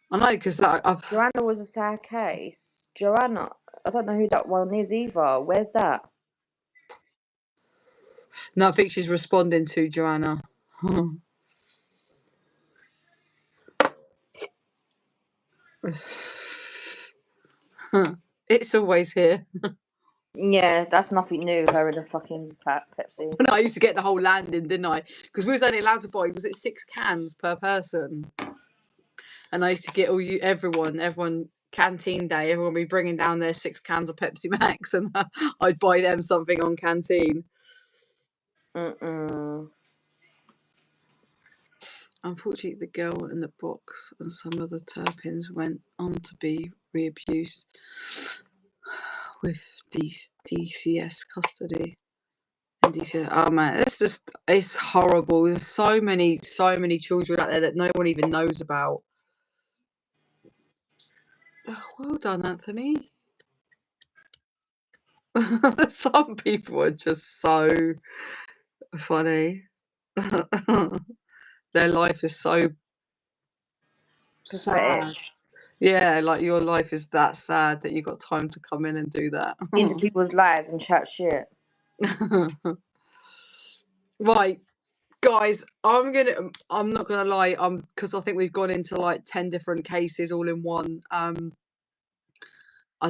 Speaker 2: because
Speaker 1: Joanna was a sad case. Joanna, I don't know who that one is either. Where's that?
Speaker 2: No, I think she's responding to Joanna. It's always here.
Speaker 1: Yeah, that's nothing new. Her and the fucking Pepsis.
Speaker 2: No, I used to get the whole landing, didn't I? Because we was only allowed to buy, was it 6 cans per person? And I used to get everyone canteen day, everyone would be bringing down their 6 cans of Pepsi Max, and I'd buy them something on canteen. Unfortunately, the girl in the box and some of the Turpins went on to be reabused with DCS custody. And DCS, oh man, it's horrible. There's so many children out there that no one even knows about. Oh, well done, Anthony. Some people are just so funny. Their life is so sad. Yeah, like your life is that sad that you got time to come in and do that.
Speaker 1: Into people's lives and chat shit.
Speaker 2: Right, guys, I'm not gonna lie, because I think we've gone into like 10 different cases all in one. I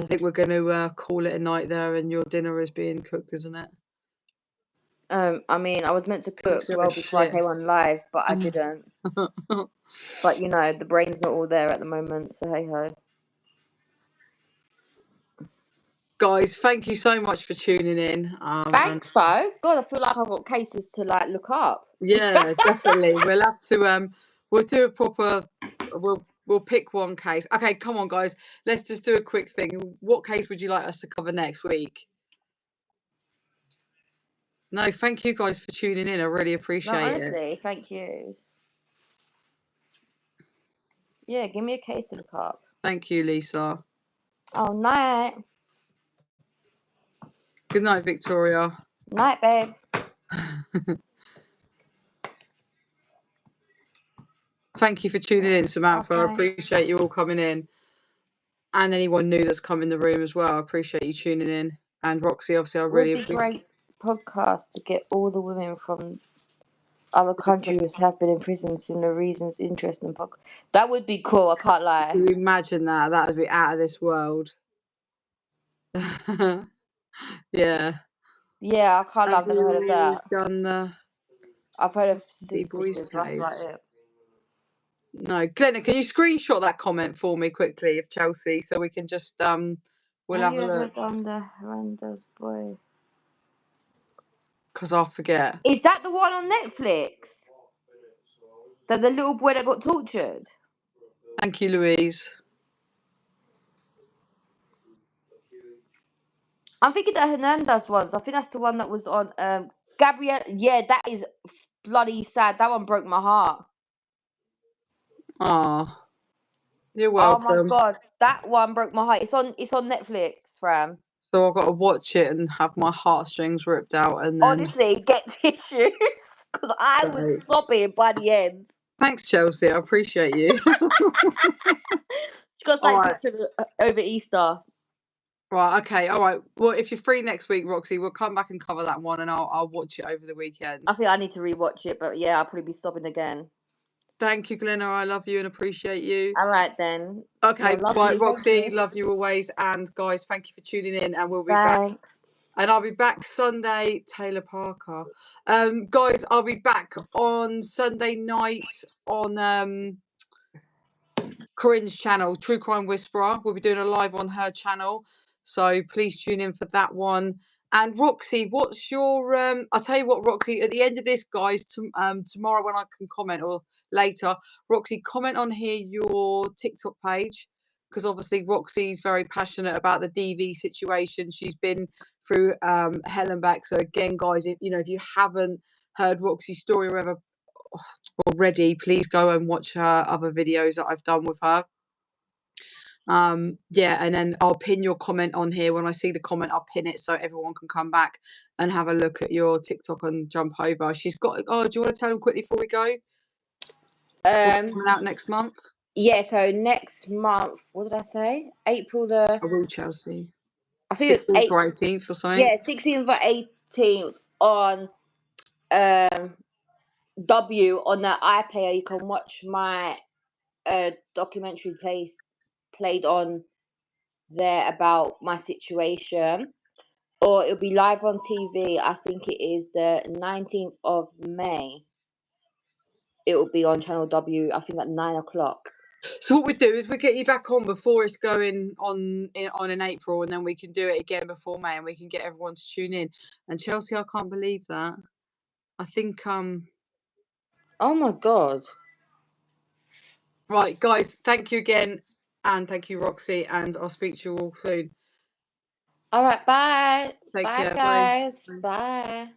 Speaker 2: think we're gonna call it a night there, and your dinner is being cooked, isn't it?
Speaker 1: I mean, I was meant to cook well before I came on live, but I didn't. But you know, the brain's not all there at the moment, so hey ho.
Speaker 2: Guys, thank you so much for tuning in.
Speaker 1: Thanks, though. God, I feel like I've got cases to like look up.
Speaker 2: Yeah, definitely. We'll have to we'll do a proper. We'll pick one case. Okay, come on, guys. Let's just do a quick thing. What case would you like us to cover next week? No, thank you guys for tuning in. I really appreciate
Speaker 1: No,
Speaker 2: it.
Speaker 1: honestly, thank you. Yeah, give me a case to look up.
Speaker 2: Thank you, Lisa.
Speaker 1: Oh, night.
Speaker 2: Good night, Victoria.
Speaker 1: Night, babe.
Speaker 2: Thank you for tuning in, Samantha. I appreciate you all coming in. And anyone new that's come in the room as well. I appreciate you tuning in. And Roxy, obviously, I really appreciate it.
Speaker 1: It would be great podcast to get all the women from other countries who have been in prison, similar reasons, interesting podcast. That would be cool, I can't lie.
Speaker 2: Can you imagine that? That would be out of this world. Yeah.
Speaker 1: Yeah, I can't lie, I've never heard of that.
Speaker 2: Done
Speaker 1: I've heard of
Speaker 2: boys
Speaker 1: sisters, that's like it.
Speaker 2: No, Glenna, can you screenshot that comment for me quickly of Chelsea so we can just we'll have a look.
Speaker 1: On the Randa's boy.
Speaker 2: Because I'll forget.
Speaker 1: Is that the one on Netflix? That the little boy that got tortured?
Speaker 2: Thank you, Louise.
Speaker 1: I'm thinking that Hernandez was. I think that's the one that was on Gabrielle. Yeah, that is bloody sad. That one broke my heart.
Speaker 2: Oh, you're welcome.
Speaker 1: Oh my god, that one broke my heart. It's on Netflix, Fram.
Speaker 2: So I've got to watch it and have my heartstrings ripped out, and then
Speaker 1: honestly get tissues because I was sobbing by the end.
Speaker 2: Thanks, Chelsea. I appreciate you.
Speaker 1: She got something over Easter.
Speaker 2: Right, okay, all right. Well, if you're free next week, Roxy, we'll come back and cover that one, and I'll watch it over the weekend.
Speaker 1: I think I need to rewatch it, but yeah, I'll probably be sobbing again.
Speaker 2: Thank you, Glenna. I love you and appreciate you.
Speaker 1: All right, then.
Speaker 2: Okay, right, Roxy, love you always. And guys, thank you for tuning in, and we'll be back. And I'll be back Sunday, Taylor Parker. Guys, I'll be back on Sunday night on Corinne's channel, True Crime Whisperer. We'll be doing a live on her channel. So please tune in for that one. And Roxy, what's your I'll tell you what, Roxy, at the end of this, guys, tomorrow when I can comment, or later, Roxy, comment on here your TikTok page, because obviously Roxy's very passionate about the DV situation. She's been through hell and back. So again, guys, if you haven't heard Roxy's story or ever already, please go and watch her other videos that I've done with her. Yeah, and then I'll pin your comment on here. When I see the comment, I'll pin it so everyone can come back and have a look at your TikTok and jump over. She's got do you want to tell them quickly before we go? Coming out next month?
Speaker 1: Yeah, so next month, what did I say? April the
Speaker 2: I will, Chelsea.
Speaker 1: I think
Speaker 2: 16th
Speaker 1: it's
Speaker 2: or 18th or something.
Speaker 1: Yeah, 16th or 18th on W on the iPlayer. You can watch my documentary played on there about my situation. or it'll be live on TV. I think it is the 19th of May. It will be on Channel W, I think at 9 o'clock.
Speaker 2: So what we do is we get you back on before it's going on in April, and then we can do it again before May, and we can get everyone to tune in. And Chelsea, I can't believe that. I think
Speaker 1: Oh my God.
Speaker 2: Right, guys, thank you again, and thank you, Roxy, and I'll speak to you all soon.
Speaker 1: All right, bye.
Speaker 2: Take
Speaker 1: Bye,
Speaker 2: care.
Speaker 1: guys.
Speaker 2: Bye.
Speaker 1: Bye.